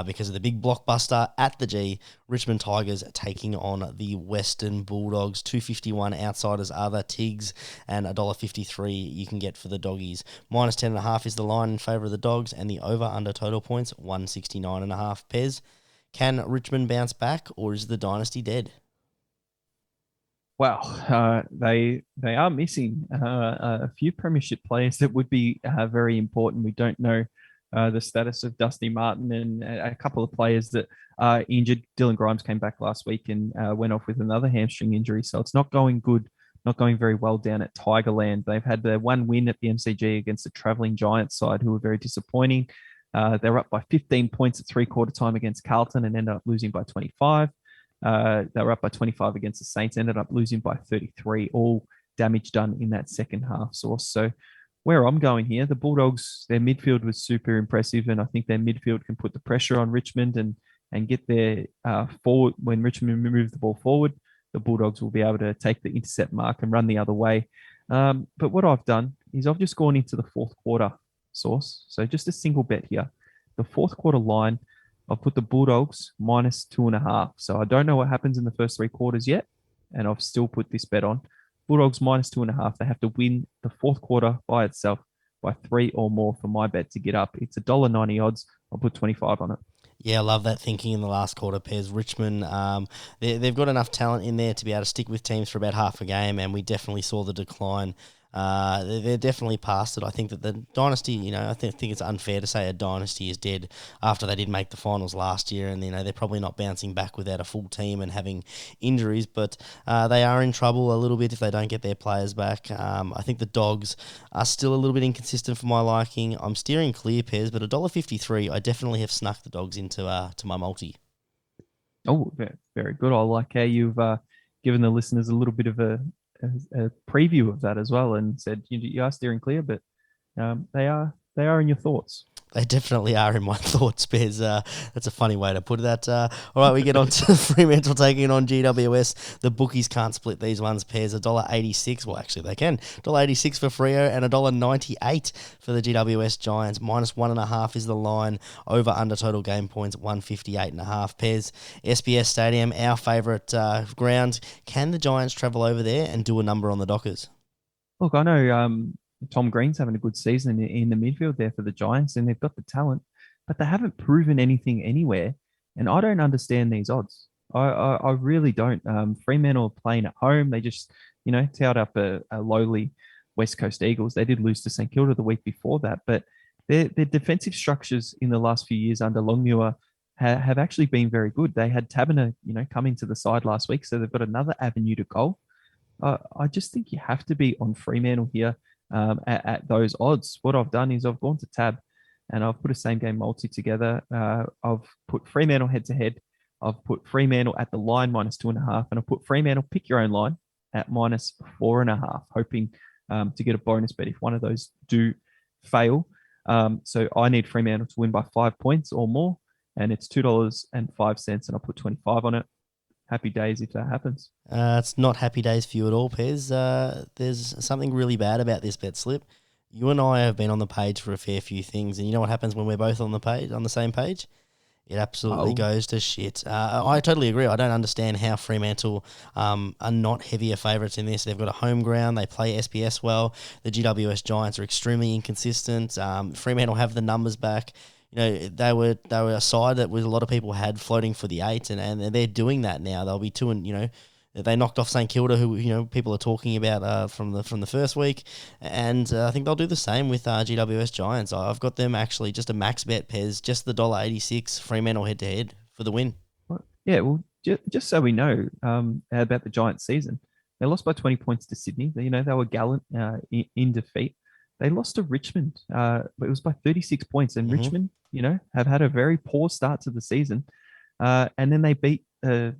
because of the big blockbuster at the G. Richmond Tigers taking on the Western Bulldogs. $2.51 outsiders are the Tigs, and $1.53 you can get for the Doggies. Minus 10.5 is the line in favour of the Dogs, and the over-under total points, 169.5. Pez, can Richmond bounce back, or is the dynasty dead? Well, they are missing a few premiership players that would be very important. We don't know the status of Dusty Martin and a couple of players that are injured. Dylan Grimes came back last week and went off with another hamstring injury, so it's not going good, not going very well down at Tigerland. They've had their one win at the MCG against the travelling Giants side, who were very disappointing. They're up by 15 points at three-quarter time against Carlton and ended up losing by 25. They were up by 25 against the Saints, ended up losing by 33, all damage done in that second half, Source. So where I'm going here, the Bulldogs, their midfield was super impressive, and I think their midfield can put the pressure on Richmond and get their forward. When Richmond move the ball forward, the Bulldogs will be able to take the intercept mark and run the other way. But what I've done is I've just gone into the fourth quarter, Source. So just a single bet here. The fourth quarter line, I've put the Bulldogs minus 2.5. So I don't know what happens in the first three quarters yet, and I've still put this bet on. Bulldogs minus 2.5. They have to win the fourth quarter by itself by 3 or more for my bet to get up. It's $1.90 odds. I'll put 25 on it. Yeah, I love that thinking in the last quarter, Pez. Richmond, they've got enough talent in there to be able to stick with teams for about half a game, and we definitely saw the decline. They're definitely past it. I think that the dynasty, I think it's unfair to say a dynasty is dead after they did make the finals last year, and they're probably not bouncing back without a full team and having injuries, but they are in trouble a little bit if they don't get their players back. I think the Dogs are still a little bit inconsistent for my liking. I'm steering clear, Pez, but $1.53, I definitely have snuck the Dogs into to my multi. Oh, very good. I like how you've given the listeners a little bit of a preview of that as well, and said you are steering clear, but they are in your thoughts. They definitely are in my thoughts, Bez. That's a funny way to put that. All right, we get on to Fremantle taking on GWS. The bookies can't split these ones, Pez. $1.86. Well, actually, they can. $1.86 for Freo and $1.98 for the GWS Giants. Minus 1.5 is the line. Over under total game points, 158.5. Pez. SBS Stadium, our favourite ground. Can the Giants travel over there and do a number on the Dockers? Look, I know Tom Green's having a good season in the midfield there for the Giants, and they've got the talent, but they haven't proven anything anywhere. And I don't understand these odds. I really don't. Fremantle playing at home, they just towed up a lowly West Coast Eagles. They did lose to St Kilda the week before that, but their defensive structures in the last few years under Longmuir have actually been very good. They had Taberner, coming to the side last week, so they've got another avenue to goal. I just think you have to be on Fremantle here. At those odds. What I've done is I've gone to Tab. and I've put a same game multi together. I've put Fremantle head to head. I've put Fremantle at the line -2.5, and I've put Fremantle pick your own line at -4.5, hoping to get a bonus bet if one of those do fail. So I need Fremantle to win by 5 points or more, and it's $2.05, and I'll put 25 on it. Happy days if that happens. It's not happy days for you at all, Pez. There's something really bad about this bet slip. You and I have been on the page for a fair few things, and you know what happens when we're both on the same page? It absolutely goes to shit. I totally agree. I don't understand how Fremantle are not heavier favourites in this. They've got a home ground. They play SPS well. The GWS Giants are extremely inconsistent. Fremantle have the numbers back. You know, they were a side that a lot of people had floating for the 8, and they're doing that now. They'll be 2 and, you know, they knocked off St Kilda, who, you know, people are talking about from the first week, and I think they'll do the same with GWS Giants. I've got them actually just a max bet, Pez, just the $1.86 Fremantle head to head for the win. Yeah, well, just so we know about the Giants season, they lost by 20 points to Sydney. You know, they were gallant in defeat. They lost to Richmond, but it was by 36 points, and Richmond, you know, have had a very poor start to the season, and then they beat the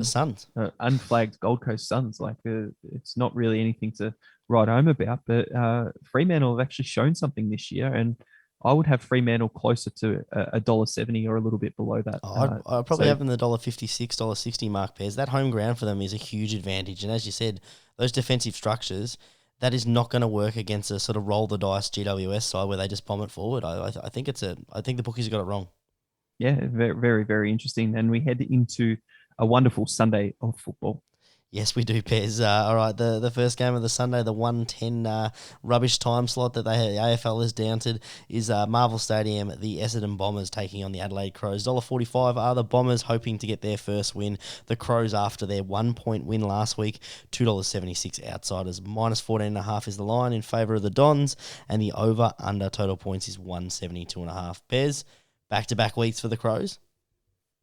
Suns, unflagged Gold Coast Suns. Like it's not really anything to write home about. But Fremantle have actually shown something this year, and I would have Fremantle closer to $1.70 or a little bit below that. I'd probably have them the $1.56, $1.60 mark, Pairs. That home ground for them is a huge advantage, and as you said, those defensive structures. That is not going to work against a sort of roll the dice GWS side where they just bomb it forward. I think the bookies got it wrong. Yeah, very, very, very interesting. And we head into a wonderful Sunday of football. Yes, we do, Pez. All right, the first game of the Sunday, the 1:10 rubbish time slot that the AFL has downed is Marvel Stadium, the Essendon Bombers taking on the Adelaide Crows. $1.45 are the Bombers hoping to get their first win. The Crows, after their 1-point win last week, $2.76 outsiders. -14.5 is the line in favour of the Dons, and the over-under total points is 172.5. Pez, back-to-back weeks for the Crows?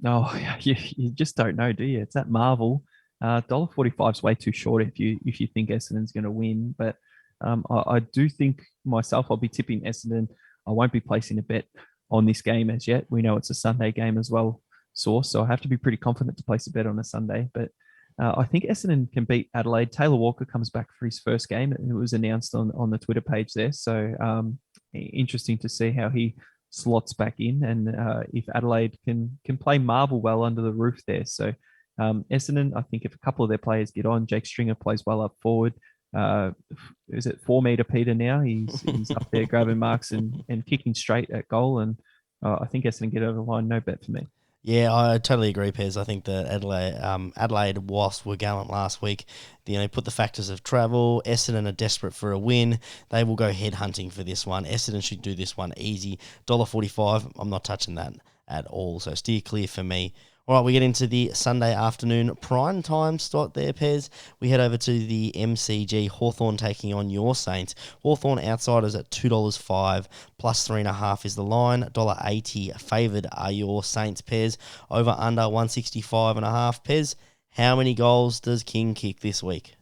No, you just don't know, do you? It's at Marvel. $1.45 is way too short if you think Essendon's going to win, but I do think myself I'll be tipping Essendon. I won't be placing a bet on this game as yet. We know it's a Sunday game as well, so I have to be pretty confident to place a bet on a Sunday. But I think Essendon can beat Adelaide. Taylor Walker comes back for his first game, and it was announced on the Twitter page there. So interesting to see how he slots back in, and if Adelaide can play Marvel well under the roof there. So. Essendon, I think if a couple of their players get on, Jake Stringer plays well up forward. Is it 4 meter Peter now? He's up there grabbing marks and kicking straight at goal. And I think Essendon get over the line. No bet for me. Yeah, I totally agree, Pez. I think that Adelaide Wasps were gallant last week. They put the factors of travel. Essendon are desperate for a win. They will go head hunting for this one. Essendon should do this one easy. $1.45. I'm not touching that at all. So steer clear for me. All right, we get into the Sunday afternoon prime time slot there, Pez. We head over to the MCG, Hawthorn taking on your Saints. Hawthorn outsiders at $2.05, plus 3.5 is the line. $1.80 favoured are your Saints, Pez. Over under 165.5, Pez. How many goals does King kick this week?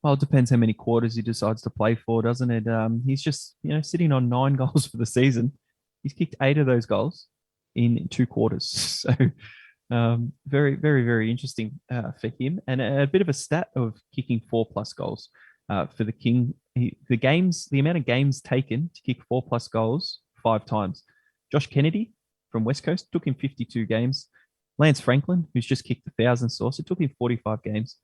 Well, it depends how many quarters he decides to play for, doesn't it? He's just sitting on 9 goals for the season. He's kicked 8 of those goals in 2 quarters. So. Very, very, very interesting for him, and a bit of a stat of kicking 4+ goals for the King. The amount of games taken to kick 4+ goals 5 times. Josh Kennedy from West Coast took him 52 games. Lance Franklin, who's just kicked 1,000 sauce, it took him 45 games,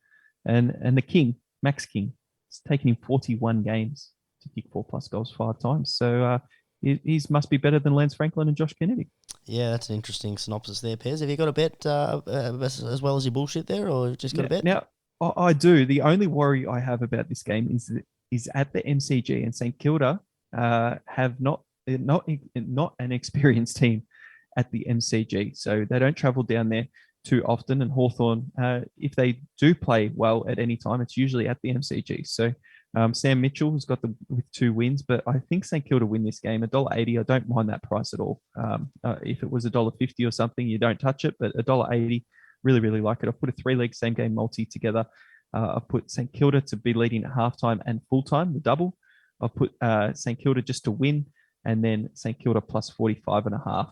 and the King, Max King, it's taken him 41 games to kick 4+ goals 5 times. So he must be better than Lance Franklin and Josh Kennedy. Yeah, that's an interesting synopsis there, Pez. Have you got a bet as well as your bullshit there, or just got a bet? Now, I do. The only worry I have about this game is at the MCG, and St Kilda have not an experienced team at the MCG, so they don't travel down there too often. And Hawthorn, if they do play well at any time, it's usually at the MCG. So Sam Mitchell has got with 2 wins, but I think St Kilda win this game. $1.80, I don't mind that price at all. If it was $1.50 or something, you don't touch it, but $1.80, really, really like it. I've put a 3-leg same game multi together. I've put St Kilda to be leading at halftime and full time, the double. I've put St Kilda just to win and then St Kilda plus 45.5,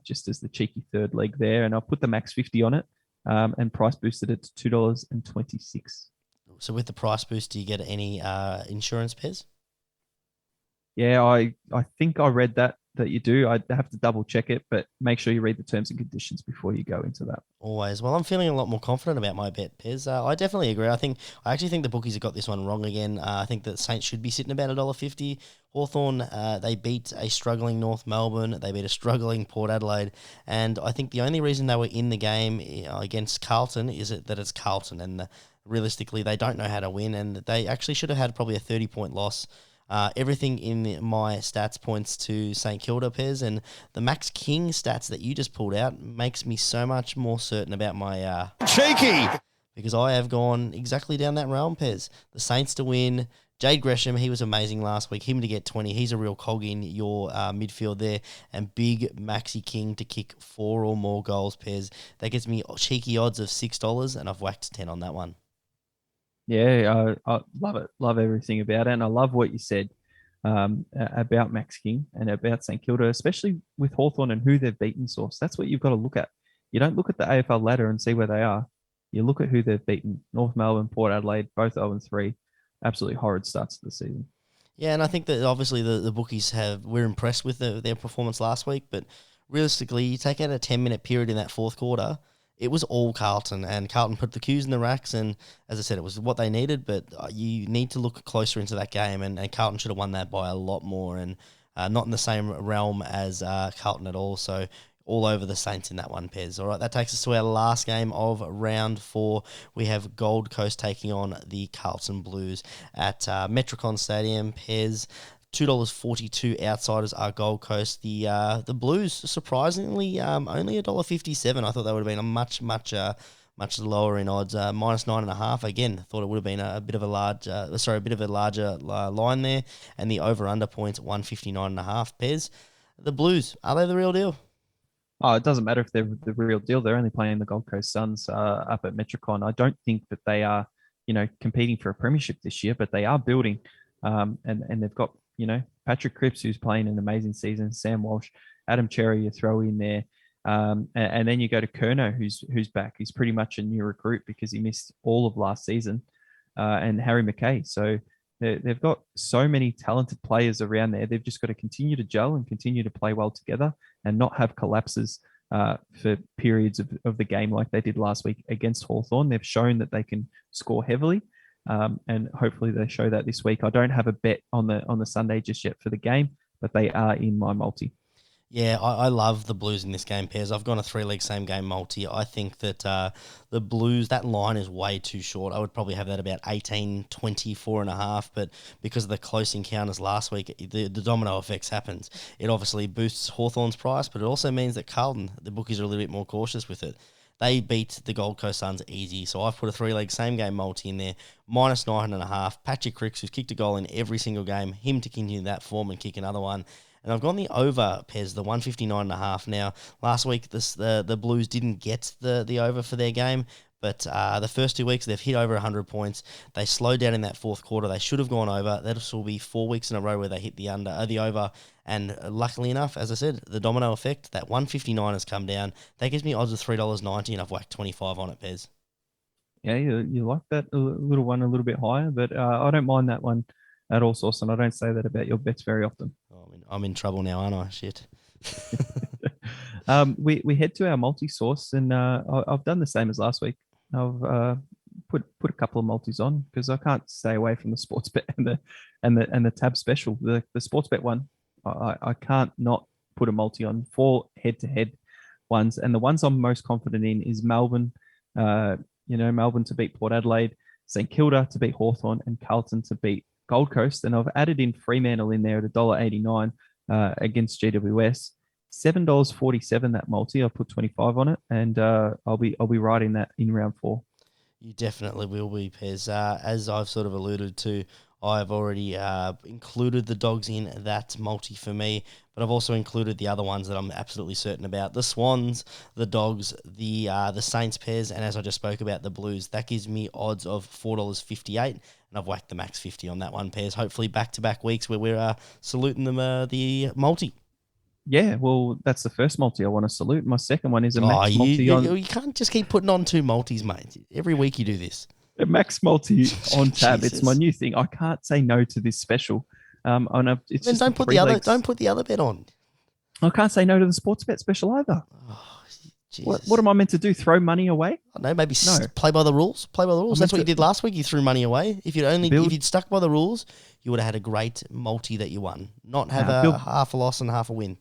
just as the cheeky third leg there. And I'll put the max 50 on it, and price boosted it to $2.26. So with the price boost, do you get any insurance, Pez? Yeah, I think I read that you do. I have to double check it, but make sure you read the terms and conditions before you go into that. Always. Well, I'm feeling a lot more confident about my bet, Pez. I definitely agree. I actually think the bookies have got this one wrong again. I think that Saints should be sitting about $1.50. Hawthorn, they beat a struggling North Melbourne. They beat a struggling Port Adelaide. And I think the only reason they were in the game against Carlton is that it's Carlton. And realistically, they don't know how to win. And they actually should have had probably a 30-point loss. Everything in my stats points to St Kilda, Pez, and the Max King stats that you just pulled out makes me so much more certain about my Cheeky! Because I have gone exactly down that realm, Pez. The Saints to win. Jade Gresham, he was amazing last week. Him to get 20, he's a real cog in your midfield there. And big Maxi King to kick 4 or more goals, Pez. That gets me cheeky odds of $6, and I've whacked 10 on that one. Yeah, I love it. Love everything about it. And I love what you said about Max King and about St Kilda, especially with Hawthorn and who they've beaten, Source. That's what you've got to look at. You don't look at the AFL ladder and see where they are. You look at who they've beaten. North Melbourne, Port Adelaide, both 0-3. Absolutely horrid starts to the season. Yeah, and I think that obviously the bookies were impressed with their performance last week, but realistically, you take out a 10-minute period in that fourth quarter, it was all Carlton, and Carlton put the cues in the racks, and as I said, it was what they needed, but you need to look closer into that game, and Carlton should have won that by a lot more, and not in the same realm as Carlton at all, so all over the Saints in that one, Pez. All right, that takes us to our last game of round 4. We have Gold Coast taking on the Carlton Blues at Metricon Stadium, Pez. $2.42 outsiders are Gold Coast. The Blues, surprisingly, only $1.57. I thought they would have been a much lower in odds. Minus 9.5. Again, thought it would have been a bit of a larger line there. And the over/under points 159.5. Pez. The Blues, are they the real deal? Oh, it doesn't matter if they're the real deal. They're only playing the Gold Coast Suns up at Metricon. I don't think that they are, competing for a premiership this year, but they are building, and they've got. Patrick Cripps, who's playing an amazing season, Sam Walsh, Adam Cherry, you throw in there. And then you go to Curnow, who's back. He's pretty much a new recruit because he missed all of last season, and Harry McKay. So they've got so many talented players around there. They've just got to continue to gel and continue to play well together and not have collapses for periods of the game like they did last week against Hawthorn. They've shown that they can score heavily. And hopefully they show that this week. I don't have a bet on the Sunday just yet for the game, but they are in my multi. Yeah, I love the Blues in this game, Pairs. I've gone a 3-leg same game multi. I think that the Blues, that line is way too short. I would probably have that about 18, 24.5, but because of the close encounters last week, the domino effects happens. It obviously boosts Hawthorn's price, but it also means that Carlton, the bookies are a little bit more cautious with it. They beat the Gold Coast Suns easy, so I've put a 3-leg same game multi in there, minus 9.5. Patrick Cripps, who's kicked a goal in every single game, him to continue that form and kick another one. And I've gone the over, Pez, the 159.5. Now, last week the Blues didn't get the over for their game, but the first 2 weeks they've hit over 100 points. They slowed down in that fourth quarter. They should have gone over. That will be 4 weeks in a row where they hit the over. And luckily enough, as I said, the domino effect, that 159 has come down. That gives me odds of $3.90, and I've whacked 25 on it, Pez. Yeah, you like that little one a little bit higher, but I don't mind that one at all, Sauce, and I don't say that about your bets very often. I'm in trouble now, aren't I? Shit. We head to our multi-source, and I've done the same as last week. I've put a couple of multis on because I can't stay away from the sports bet and the tab special. The sports bet one, I can't not put a multi on. 4 head-to-head ones, and the ones I'm most confident in is Melbourne. Melbourne to beat Port Adelaide, St Kilda to beat Hawthorn, and Carlton to beat Gold Coast. And I've added in Fremantle in there at $1.89 against GWS. $7.47 that multi. I'll put 25 on it, and I'll be riding that in round 4. You definitely will be, Pez. As I've sort of alluded to, I've already included the dogs in that multi for me, but I've also included the other ones that I'm absolutely certain about. The Swans, the Dogs, the Saints pairs, and as I just spoke about, the Blues. That gives me odds of $4.58, and I've whacked the max 50 on that one, pairs. Hopefully back-to-back weeks where we're saluting them the multi. Yeah, well, that's the first multi I want to salute. My second one is a max multi you can't just keep putting on 2 multis, mate. Every week you do this. a max multi on tab. Jesus. It's my new thing. I can't say no to this special. It's Then just don't put three the other. legs. Don't put the other bet on. I can't say no to the sports bet special either. Oh, What am I meant to do? Throw money away? No, maybe No. Play by the rules. Play by the rules. I'm That's what you meant to- did last week. You threw money away. If you'd stuck by the rules, you would have had a great multi that you won. Not have half a loss and half a win.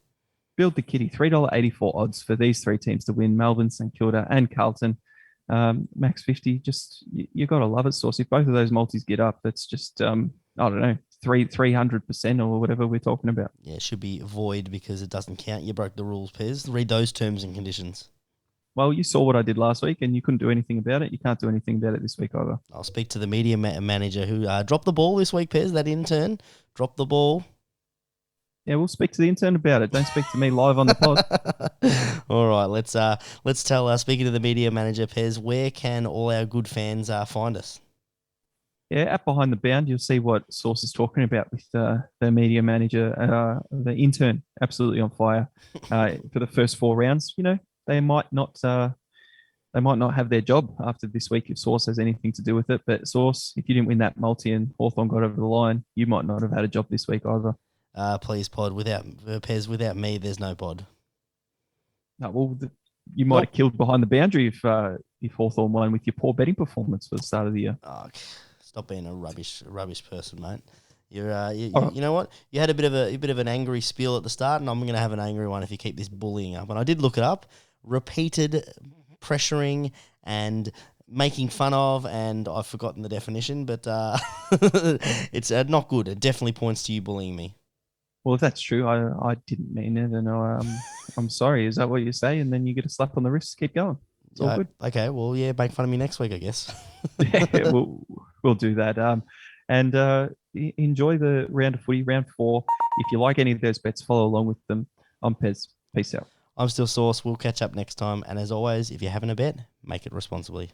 Build the kitty. $3.84 odds for these 3 teams to win: Melbourne, St Kilda, and Carlton. Max 50. Just you got to love it, Sauce. If both of those multis get up, that's just I don't know, 300% or whatever we're talking about. Yeah, it should be void because it doesn't count. You broke the rules, Pez. Read those terms and conditions. Well, you saw what I did last week, and you couldn't do anything about it. You can't do anything about it this week either. I'll speak to the media manager who dropped the ball this week, Pez. That intern dropped the ball. Yeah, we'll speak to the intern about it. Don't speak to me live on the pod. All right, let's tell. Speaking to the media manager, Pez, where can all our good fans find us? Yeah, at Behind the Bound, you'll see what Sauce is talking about with the media manager, the intern, absolutely on fire for the first 4 rounds. You know, they might not have their job after this week if Sauce has anything to do with it. But Sauce, if you didn't win that multi and Hawthorn got over the line, you might not have had a job this week either. Please, pod. Without without me, there's no pod. No, well, you might have killed Behind the Boundary if Hawthorn won with your poor betting performance for the start of the year. Oh, stop being a rubbish person, mate. You know what? You had a bit of an angry spiel at the start, and I'm going to have an angry one if you keep this bullying up. And I did look it up. Repeated pressuring and making fun of, and I've forgotten the definition, but it's not good. It definitely points to you bullying me. Well, if that's true, I didn't mean it, and I'm sorry. Is that what you say? And then you get a slap on the wrist. Keep going. It's all good. Okay, well, yeah, make fun of me next week, I guess. Yeah, we'll do that. And enjoy the round of footy, round 4. If you like any of those bets, follow along with them. I'm Pez. Peace out. I'm still Sauce. We'll catch up next time. And as always, if you're having a bet, make it responsibly.